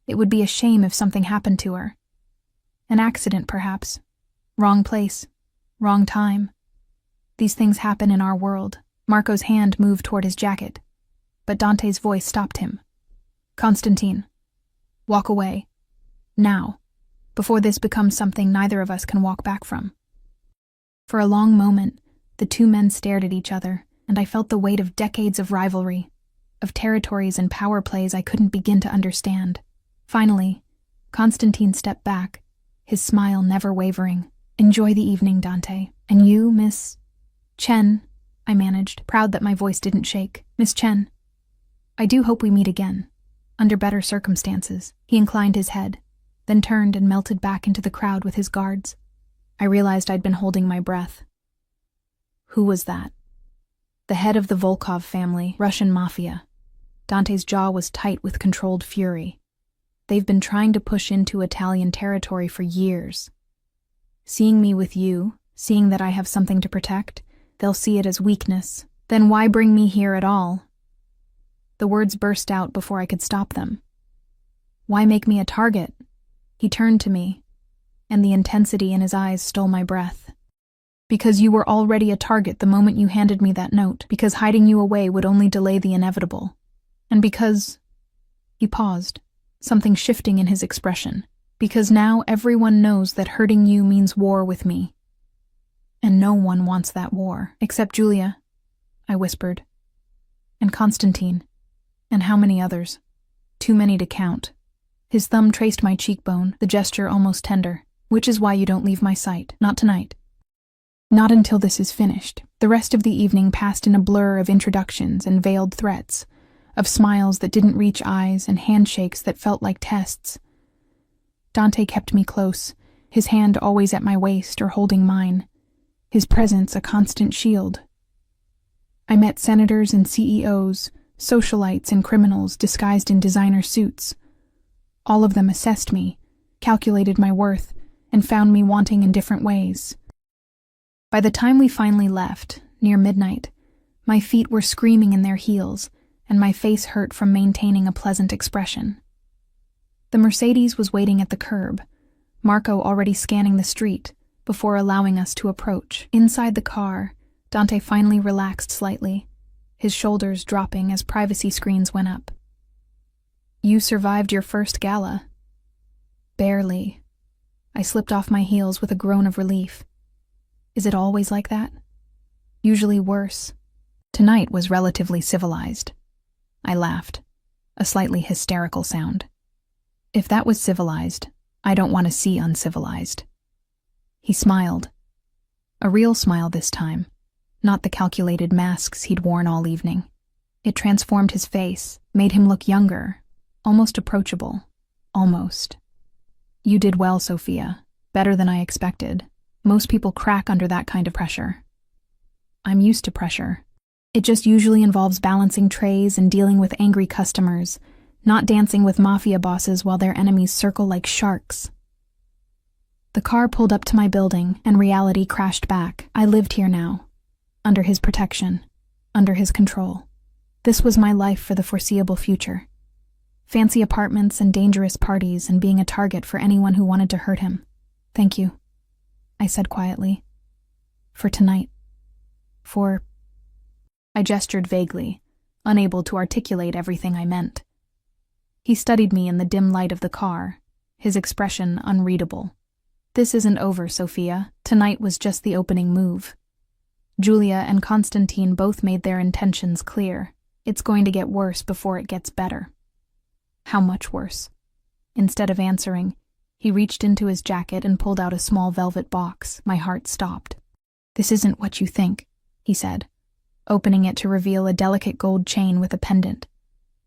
Speaker 1: It would be a shame if something happened to her. An accident, perhaps. Wrong place. Wrong time. These things happen in our world. Marco's hand moved toward his jacket, but Dante's voice stopped him. Constantine, walk away. Now, before this becomes something neither of us can walk back from. For a long moment, the two men stared at each other, and I felt the weight of decades of rivalry, of territories and power plays I couldn't begin to understand. Finally, Constantine stepped back, his smile never wavering. Enjoy the evening, Dante. And you, Miss Chen, I managed, proud that my voice didn't shake. Miss Chen, I do hope we meet again, under better circumstances. He inclined his head, then turned and melted back into the crowd with his guards. I realized I'd been holding my breath. Who was that? The head of the Volkov family, Russian Mafia. Dante's jaw was tight with controlled fury. They've been trying to push into Italian territory for years. Seeing me with you, seeing that I have something to protect, they'll see it as weakness. Then why bring me here at all? The words burst out before I could stop them. Why make me a target? He turned to me, and the intensity in his eyes stole my breath. Because you were already a target the moment you handed me that note, because hiding you away would only delay the inevitable, and because... He paused, something shifting in his expression. Because now everyone knows that hurting you means war with me. And no one wants that war, except Julia, I whispered. And Constantine. And how many others? Too many to count. His thumb traced my cheekbone, the gesture almost tender. Which is why you don't leave my sight. Not tonight. Not until this is finished. The rest of the evening passed in a blur of introductions and veiled threats, of smiles that didn't reach eyes and handshakes that felt like tests. Dante kept me close, his hand always at my waist or holding mine, his presence a constant shield. I met senators and CEOs, socialites and criminals disguised in designer suits. All of them assessed me, calculated my worth, and found me wanting in different ways. By the time we finally left, near midnight, my feet were screaming in their heels, and my face hurt from maintaining a pleasant expression. The Mercedes was waiting at the curb, Marco already scanning the street, before allowing us to approach. Inside the car, Dante finally relaxed slightly, his shoulders dropping as privacy screens went up. You survived your first gala. Barely. I slipped off my heels with a groan of relief. Is it always like that? Usually worse. Tonight was relatively civilized. I laughed, a slightly hysterical sound. If that was civilized, I don't want to see uncivilized. He smiled. A real smile this time, not the calculated masks he'd worn all evening. It transformed his face, made him look younger, almost approachable. Almost. You did well, Sophia. Better than I expected. Most people crack under that kind of pressure. I'm used to pressure. It just usually involves balancing trays and dealing with angry customers, not dancing with mafia bosses while their enemies circle like sharks. The car pulled up to my building, and reality crashed back. I lived here now, under his protection, under his control. This was my life for the foreseeable future. Fancy apartments and dangerous parties and being a target for anyone who wanted to hurt him. Thank you, I said quietly. For tonight. I gestured vaguely, unable to articulate everything I meant. He studied me in the dim light of the car, his expression unreadable. This isn't over, Sophia. Tonight was just the opening move. Julia and Constantine both made their intentions clear. It's going to get worse before it gets better. How much worse? Instead of answering, he reached into his jacket and pulled out a small velvet box. My heart stopped. This isn't what you think, he said, opening it to reveal a delicate gold chain with a pendant,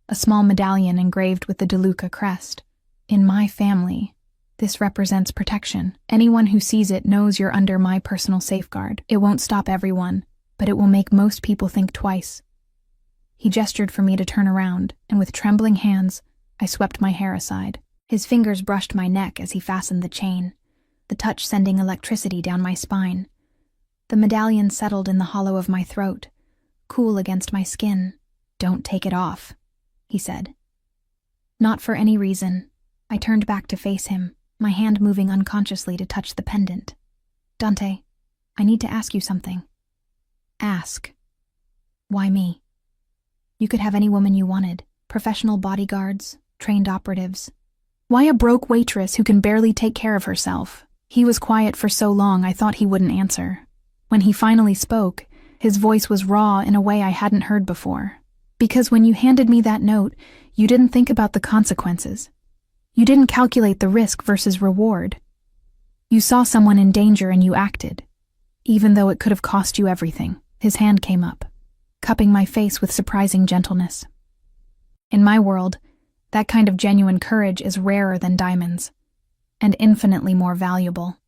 Speaker 1: a small medallion engraved with the DeLuca crest. In my family, this represents protection. Anyone who sees it knows you're under my personal safeguard. It won't stop everyone, but it will make most people think twice. He gestured for me to turn around, and with trembling hands, I swept my hair aside. His fingers brushed my neck as he fastened the chain, the touch sending electricity down my spine. The medallion settled in the hollow of my throat, cool against my skin. Don't take it off, he said. Not for any reason. I turned back to face him, my hand moving unconsciously to touch the pendant. Dante, I need to ask you something. Ask. Why me? You could have any woman you wanted, professional bodyguards, trained operatives. Why a broke waitress who can barely take care of herself? He was quiet for so long I thought he wouldn't answer. When he finally spoke, his voice was raw in a way I hadn't heard before. Because when you handed me that note, you didn't think about the consequences. You didn't calculate the risk versus reward. You saw someone in danger and you acted, even though it could have cost you everything. His hand came up, cupping my face with surprising gentleness. In my world, that kind of genuine courage is rarer than diamonds, and infinitely more valuable.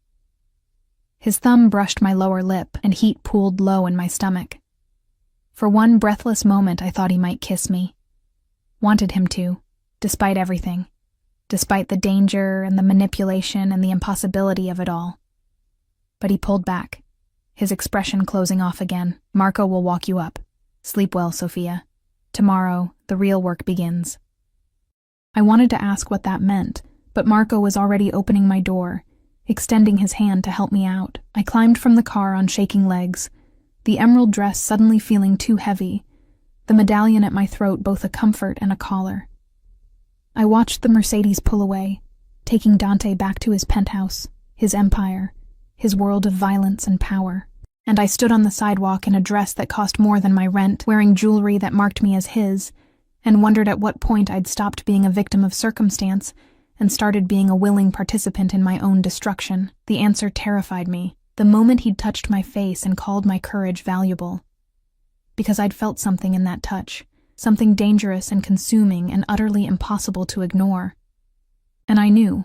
Speaker 1: His thumb brushed my lower lip, and heat pooled low in my stomach. For one breathless moment I thought he might kiss me. Wanted him to, despite everything. Despite the danger and the manipulation and the impossibility of it all. But he pulled back, his expression closing off again. Marco will walk you up. Sleep well, Sophia. Tomorrow, the real work begins. I wanted to ask what that meant, but Marco was already opening my door, extending his hand to help me out. I climbed from the car on shaking legs, the emerald dress suddenly feeling too heavy, the medallion at my throat both a comfort and a collar. I watched the Mercedes pull away, taking Dante back to his penthouse, his empire, his world of violence and power. And I stood on the sidewalk in a dress that cost more than my rent, wearing jewelry that marked me as his, and wondered at what point I'd stopped being a victim of circumstance and started being a willing participant in my own destruction. The answer terrified me, the moment he'd touched my face and called my courage valuable. Because I'd felt something in that touch. Something dangerous and consuming and utterly impossible to ignore. And I knew,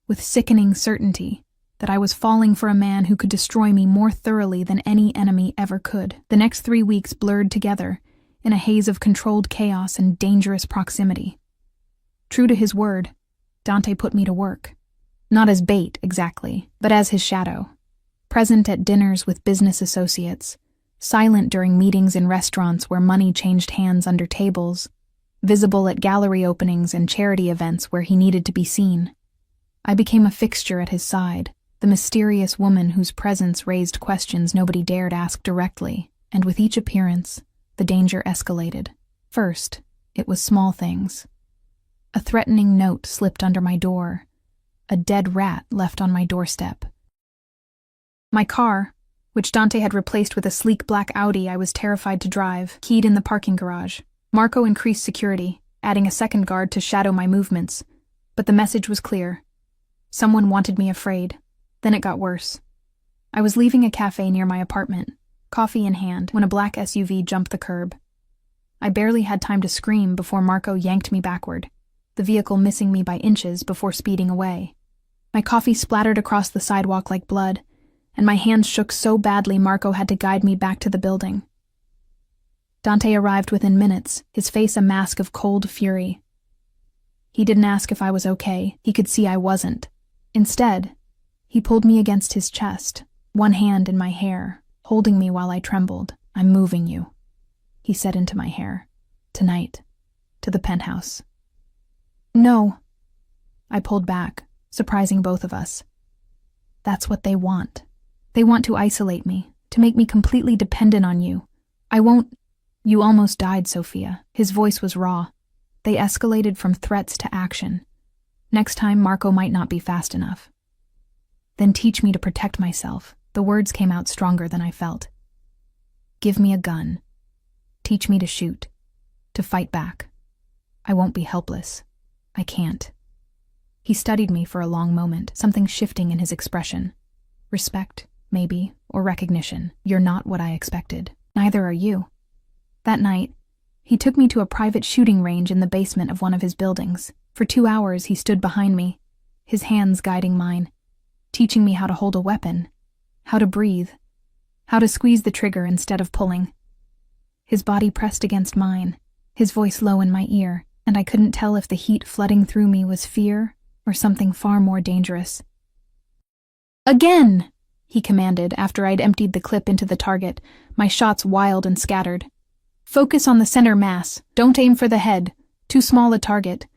Speaker 1: with sickening certainty, that I was falling for a man who could destroy me more thoroughly than any enemy ever could. The next 3 weeks blurred together, in a haze of controlled chaos and dangerous proximity. True to his word, Dante put me to work. Not as bait, exactly, but as his shadow. Present at dinners with business associates, silent during meetings in restaurants where money changed hands under tables, visible at gallery openings and charity events where he needed to be seen. I became a fixture at his side, the mysterious woman whose presence raised questions nobody dared ask directly, and with each appearance, the danger escalated. First, it was small things. A threatening note slipped under my door, a dead rat left on my doorstep. My car, which Dante had replaced with a sleek black Audi I was terrified to drive, keyed in the parking garage. Marco increased security, adding a second guard to shadow my movements, but the message was clear. Someone wanted me afraid. Then it got worse. I was leaving a cafe near my apartment, coffee in hand, when a black SUV jumped the curb. I barely had time to scream before Marco yanked me backward, the vehicle missing me by inches before speeding away. My coffee splattered across the sidewalk like blood, and my hands shook so badly Marco had to guide me back to the building. Dante arrived within minutes, his face a mask of cold fury. He didn't ask if I was okay, he could see I wasn't. Instead, He pulled me against his chest, one hand in my hair, holding me while I trembled. "I'm moving you," he said into my hair. "Tonight. To the penthouse." "No." I pulled back, surprising both of us. "That's what they want. They want to isolate me, to make me completely dependent on you. I won't—" "You almost died, Sophia." His voice was raw. They escalated from threats to action. Next time, Marco might not be fast enough. "Then teach me to protect myself." The words came out stronger than I felt. "Give me a gun. Teach me to shoot, to fight back. I won't be helpless. I can't." He studied me for a long moment, something shifting in his expression. Respect, maybe, or recognition. "You're not what I expected. Neither are you." That night, he took me to a private shooting range in the basement of one of his buildings. For 2 hours he stood behind me, his hands guiding mine, teaching me how to hold a weapon, how to breathe, how to squeeze the trigger instead of pulling. His body pressed against mine, his voice low in my ear, and I couldn't tell if the heat flooding through me was fear or something far more dangerous. "Again!" he commanded after I'd emptied the clip into the target, my shots wild and scattered. "Focus on the center mass. Don't aim for the head. Too small a target.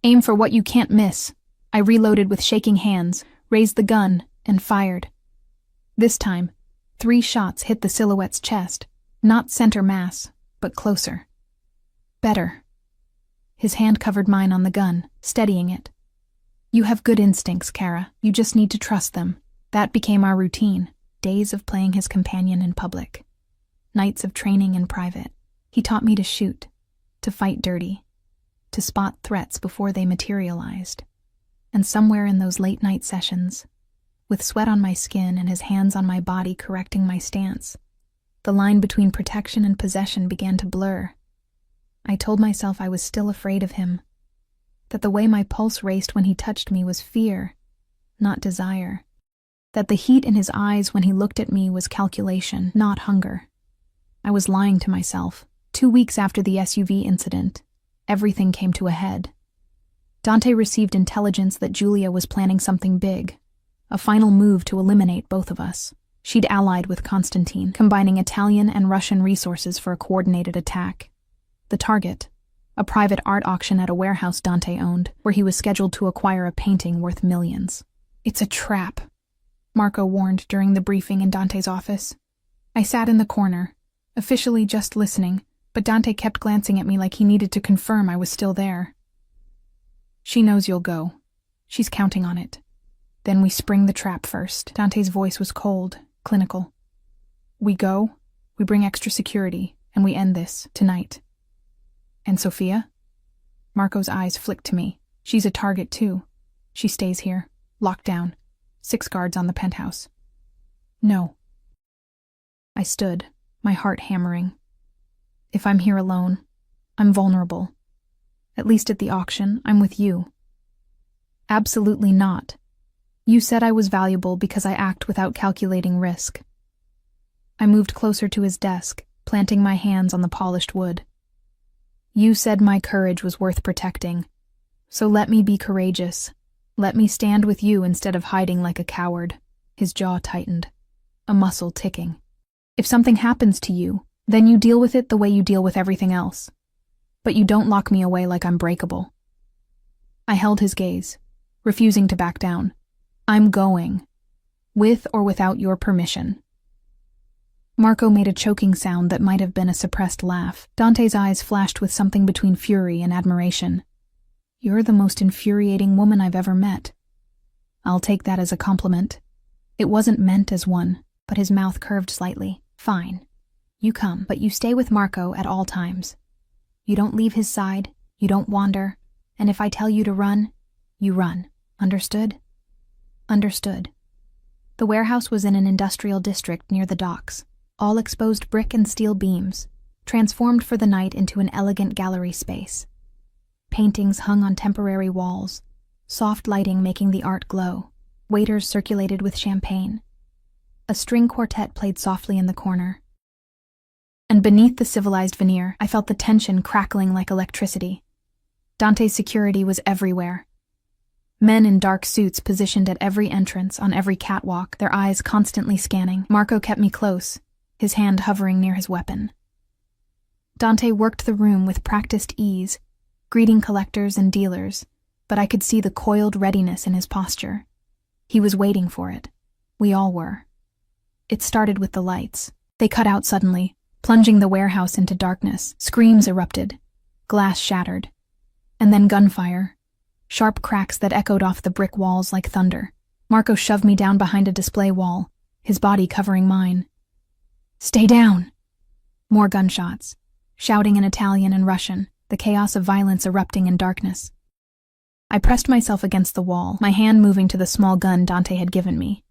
Speaker 1: Aim for what you can't miss." I reloaded with shaking hands, raised the gun, and fired. This time, 3 shots hit the silhouette's chest, not center mass, but closer. Better. His hand covered mine on the gun, steadying it. "You have good instincts, Kara. You just need to trust them." That became our routine, days of playing his companion in public, nights of training in private. He taught me to shoot, to fight dirty, to spot threats before they materialized. And somewhere in those late-night sessions, with sweat on my skin and his hands on my body correcting my stance, the line between protection and possession began to blur. I told myself I was still afraid of him, that the way my pulse raced when he touched me was fear, not desire, that the heat in his eyes when he looked at me was calculation, not hunger. I was lying to myself. 2 weeks after the SUV incident, everything came to a head. Dante received intelligence that Julia was planning something big, a final move to eliminate both of us. She'd allied with Constantine, combining Italian and Russian resources for a coordinated attack. The target, a private art auction at a warehouse Dante owned, where he was scheduled to acquire a painting worth millions. "It's a trap," Marco warned during the briefing in Dante's office. I sat in the corner, officially just listening, but Dante kept glancing at me like he needed to confirm I was still there. "She knows you'll go. She's counting on it. Then we spring the trap first." Dante's voice was cold, clinical. "We go, we bring extra security, and we end this, tonight." "And Sophia?" Marco's eyes flicked to me. "She's a target too. She stays here, locked down, 6 guards on the penthouse." "No." I stood, my heart hammering. If I'm here alone, I'm vulnerable. At least at the auction, I'm with you. "Absolutely not. You said I was valuable because I act without calculating risk." I moved closer to his desk, planting my hands on the polished wood. "You said my courage was worth protecting. So let me be courageous. Let me stand with you instead of hiding like a coward." His jaw tightened, a muscle ticking. "If something happens to you, then you deal with it the way you deal with everything else. But you don't lock me away like I'm breakable." I held his gaze, refusing to back down. "I'm going, with or without your permission." Marco made a choking sound that might have been a suppressed laugh. Dante's eyes flashed with something between fury and admiration. "You're the most infuriating woman I've ever met." "I'll take that as a compliment." It wasn't meant as one, but his mouth curved slightly. "Fine. You come, but you stay with Marco at all times. You don't leave his side, you don't wander, and if I tell you to run, you run. Understood?" "Understood." The warehouse was in an industrial district near the docks, all exposed brick and steel beams, transformed for the night into an elegant gallery space. Paintings hung on temporary walls, soft lighting making the art glow. Waiters circulated with champagne. A string quartet played softly in the corner. And beneath the civilized veneer, I felt the tension crackling like electricity. Dante's security was everywhere. Men in dark suits positioned at every entrance, on every catwalk, their eyes constantly scanning. Marco kept me close, his hand hovering near his weapon. Dante worked the room with practiced ease, greeting collectors and dealers, but I could see the coiled readiness in his posture. He was waiting for it. We all were. It started with the lights. They cut out suddenly, plunging the warehouse into darkness. Screams erupted. Glass shattered. And then gunfire. Sharp cracks that echoed off the brick walls like thunder. Marco shoved me down behind a display wall, his body covering mine. "Stay down!" More gunshots. Shouting in Italian and Russian, the chaos of violence erupting in darkness. I pressed myself against the wall, my hand moving to the small gun Dante had given me.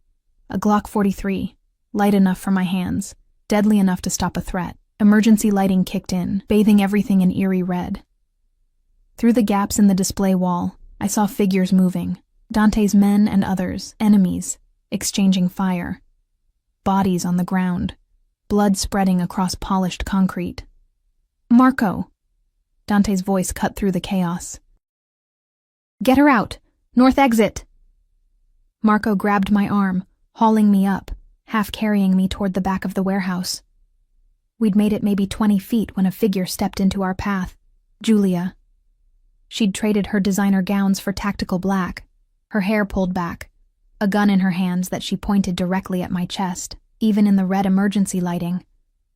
Speaker 1: A Glock 43, light enough for my hands, deadly enough to stop a threat. Emergency lighting kicked in, bathing everything in eerie red. Through the gaps in the display wall, I saw figures moving, Dante's men and others, enemies, exchanging fire. Bodies on the ground, blood spreading across polished concrete. "Marco!" Dante's voice cut through the chaos. "Get her out! North exit!" Marco grabbed my arm, hauling me up, half carrying me toward the back of the warehouse. We'd made it maybe 20 feet when a figure stepped into our path. Julia. She'd traded her designer gowns for tactical black, her hair pulled back, a gun in her hands that she pointed directly at my chest. Even in the red emergency lighting,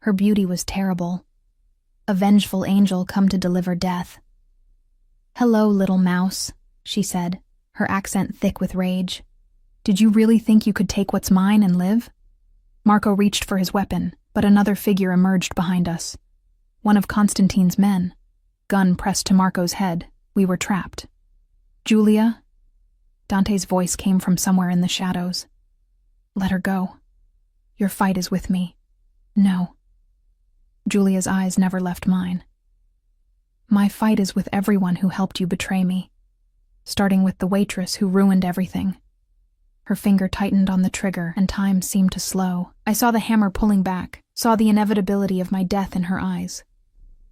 Speaker 1: her beauty was terrible. A vengeful angel come to deliver death. "Hello, little mouse," she said, her accent thick with rage. "Did you really think you could take what's mine and live?" Marco reached for his weapon, but another figure emerged behind us. One of Constantine's men. Gun pressed to Marco's head. We were trapped. "Julia?" Dante's voice came from somewhere in the shadows. "Let her go. Your fight is with me." "No." Julia's eyes never left mine. "My fight is with everyone who helped you betray me, starting with the waitress who ruined everything." Her finger tightened on the trigger, and time seemed to slow. I saw the hammer pulling back, saw the inevitability of my death in her eyes.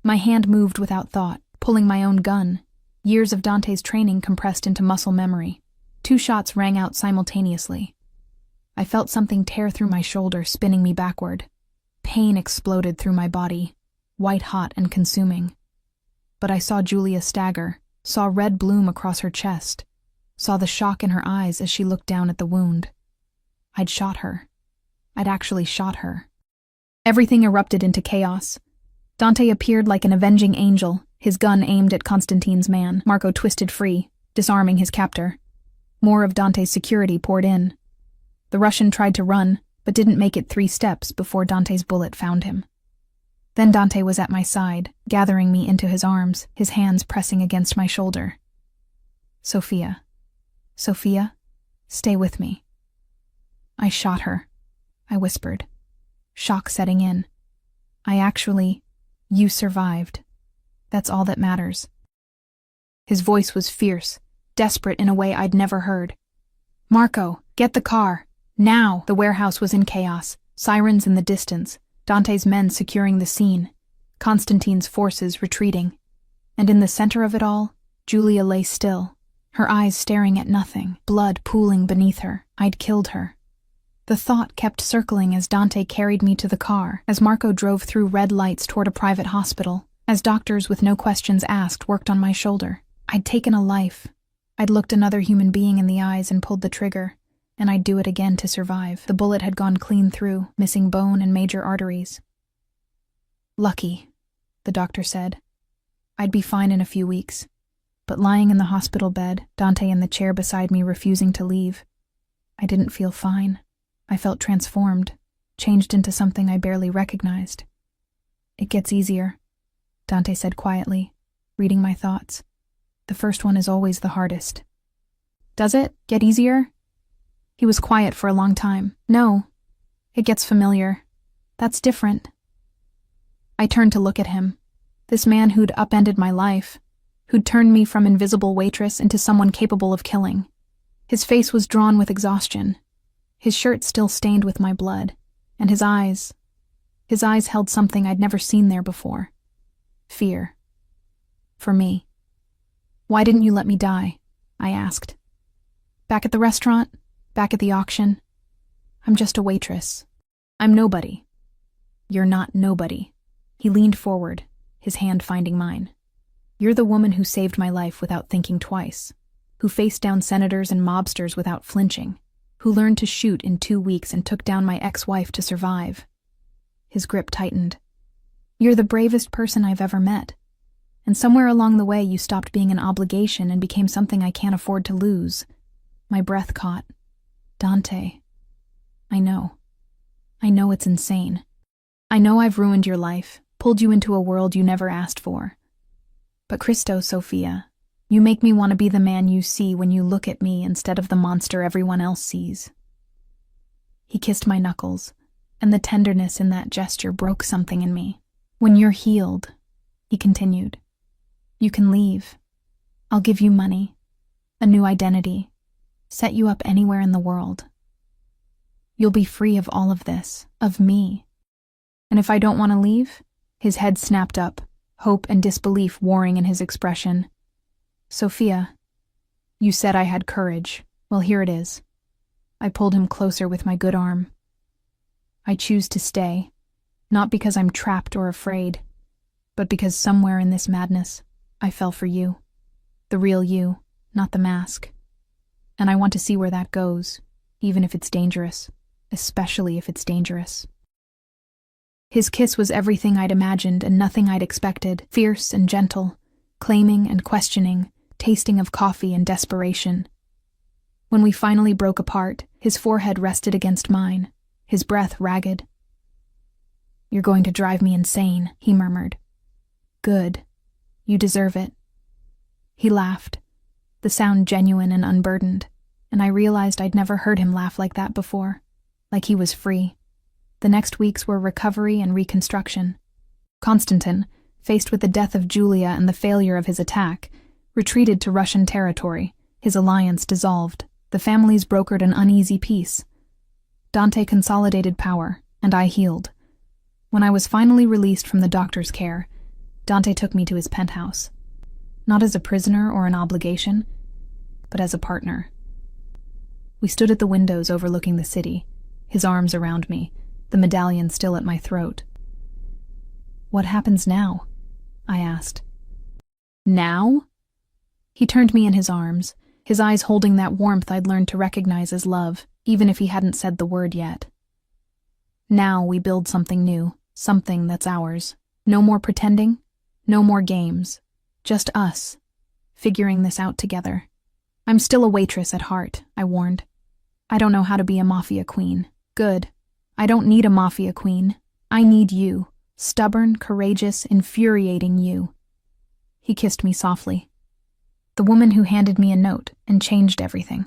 Speaker 1: My hand moved without thought, pulling my own gun, years of Dante's training compressed into muscle memory. 2 shots rang out simultaneously. I felt something tear through my shoulder, spinning me backward. Pain exploded through my body, white-hot and consuming. But I saw Julia stagger, saw red bloom across her chest, saw the shock in her eyes as she looked down at the wound. I'd shot her. I'd actually shot her. Everything erupted into chaos. Dante appeared like an avenging angel, his gun aimed at Constantine's man. Marco twisted free, disarming his captor. More of Dante's security poured in. The Russian tried to run, but didn't make it 3 steps before Dante's bullet found him. Then Dante was at my side, gathering me into his arms, his hands pressing against my shoulder. "Sophia. Sophia, stay with me." "I shot her," I whispered, shock setting in. You survived. That's all that matters." His voice was fierce, desperate in a way I'd never heard. "Marco, get the car. Now!" The warehouse was in chaos, sirens in the distance, Dante's men securing the scene, Constantine's forces retreating. And in the center of it all, Julia lay still, her eyes staring at nothing, blood pooling beneath her. I'd killed her. The thought kept circling as Dante carried me to the car, as Marco drove through red lights toward a private hospital, as doctors with no questions asked worked on my shoulder. I'd taken a life. I'd looked another human being in the eyes and pulled the trigger, and I'd do it again to survive. The bullet had gone clean through, missing bone and major arteries. "Lucky," the doctor said. "I'd be fine in a few weeks." But lying in the hospital bed, Dante in the chair beside me refusing to leave, I didn't feel fine. I felt transformed, changed into something I barely recognized. "It gets easier," Dante said quietly, reading my thoughts. "The first one is always the hardest." "Does it get easier?" He was quiet for a long time. "No, it gets familiar. That's different." I turned to look at him. This man who'd upended my life, who'd turned me from invisible waitress into someone capable of killing. His face was drawn with exhaustion, his shirt still stained with my blood, and his eyes held something I'd never seen there before. Fear. For me. "Why didn't you let me die?" I asked. Back at the restaurant? Back at the auction? I'm just a waitress. I'm nobody. You're not nobody. He leaned forward, his hand finding mine. You're the woman who saved my life without thinking twice, who faced down senators and mobsters without flinching, who learned to shoot in 2 weeks and took down my ex-wife to survive. His grip tightened. You're the bravest person I've ever met. And somewhere along the way you stopped being an obligation and became something I can't afford to lose. My breath caught. Dante. I know. I know it's insane. I know I've ruined your life, pulled you into a world you never asked for. But Christo, Sophia, you make me want to be the man you see when you look at me instead of the monster everyone else sees. He kissed my knuckles, and the tenderness in that gesture broke something in me. When you're healed, he continued, you can leave. I'll give you money, a new identity, set you up anywhere in the world. You'll be free of all of this, of me. And if I don't want to leave? His head snapped up, hope and disbelief warring in his expression. Sophia, you said I had courage. Well, here it is. I pulled him closer with my good arm. I choose to stay, not because I'm trapped or afraid, but because somewhere in this madness, I fell for you. The real you, not the mask. And I want to see where that goes, even if it's dangerous, especially if it's dangerous. His kiss was everything I'd imagined and nothing I'd expected, fierce and gentle, claiming and questioning, tasting of coffee and desperation. When we finally broke apart, his forehead rested against mine, his breath ragged. You're going to drive me insane, he murmured. Good. You deserve it. He laughed, the sound genuine and unburdened, and I realized I'd never heard him laugh like that before, like he was free. The next weeks were recovery and reconstruction. Constantine, faced with the death of Julia and the failure of his attack, retreated to Russian territory, his alliance dissolved. The families brokered an uneasy peace. Dante consolidated power, and I healed. When I was finally released from the doctor's care, Dante took me to his penthouse. Not as a prisoner or an obligation, but as a partner. We stood at the windows overlooking the city, his arms around me, the medallion still at my throat. What happens now? I asked. Now? He turned me in his arms, his eyes holding that warmth I'd learned to recognize as love, even if he hadn't said the word yet. Now we build something new, something that's ours. No more pretending, no more games. Just us, figuring this out together. I'm still a waitress at heart, I warned. I don't know how to be a Mafia queen. Good. I don't need a Mafia queen. I need you. Stubborn, courageous, infuriating you. He kissed me softly. The woman who handed me a note and changed everything.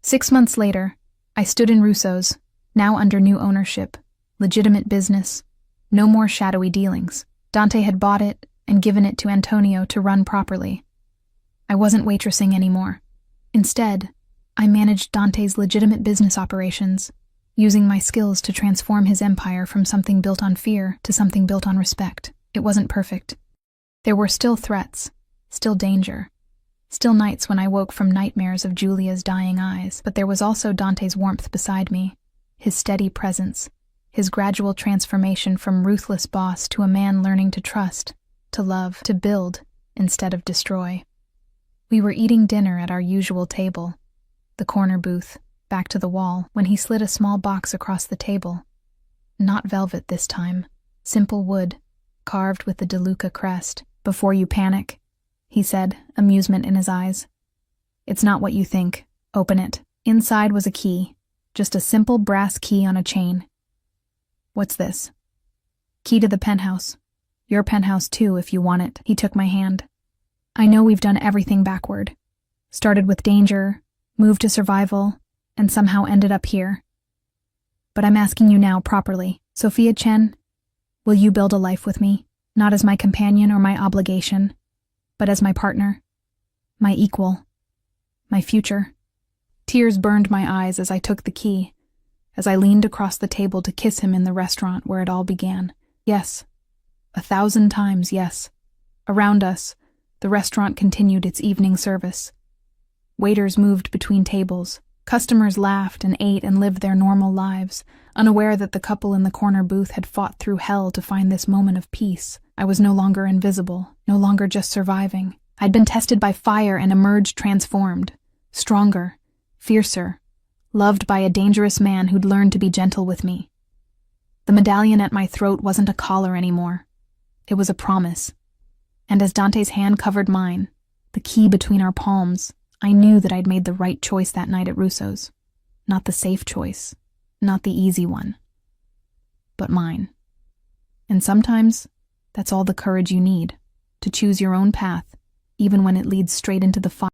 Speaker 1: 6 months later, I stood in Russo's, now under new ownership, legitimate business, no more shadowy dealings. Dante had bought it and given it to Antonio to run properly. I wasn't waitressing anymore. Instead, I managed Dante's legitimate business operations, using my skills to transform his empire from something built on fear to something built on respect. It wasn't perfect. There were still threats, still danger, still nights when I woke from nightmares of Julia's dying eyes, but there was also Dante's warmth beside me, his steady presence, his gradual transformation from ruthless boss to a man learning to trust, to love, to build, instead of destroy. We were eating dinner at our usual table, the corner booth, back to the wall, when he slid a small box across the table. Not velvet this time, simple wood, carved with the DeLuca crest. Before you panic, he said, amusement in his eyes. It's not what you think. Open it. Inside was a key, just a simple brass key on a chain. What's this? Key to the penthouse. Your penthouse too, if you want it. He took my hand. I know we've done everything backward. Started with danger, moved to survival, and somehow ended up here. But I'm asking you now properly. Sophia Chen, will you build a life with me? Not as my companion or my obligation, but as my partner, my equal, my future. Tears burned my eyes as I took the key, as I leaned across the table to kiss him in the restaurant where it all began. Yes, 1,000 times yes. Around us, the restaurant continued its evening service. Waiters moved between tables. Customers laughed and ate and lived their normal lives, unaware that the couple in the corner booth had fought through hell to find this moment of peace. I was no longer invisible, no longer just surviving. I'd been tested by fire and emerged transformed, stronger, fiercer, loved by a dangerous man who'd learned to be gentle with me. The medallion at my throat wasn't a collar anymore. It was a promise. And as Dante's hand covered mine, the key between our palms, I knew that I'd made the right choice that night at Russo's. Not the safe choice, not the easy one, but mine. And sometimes, that's all the courage you need, to choose your own path, even when it leads straight into the fire.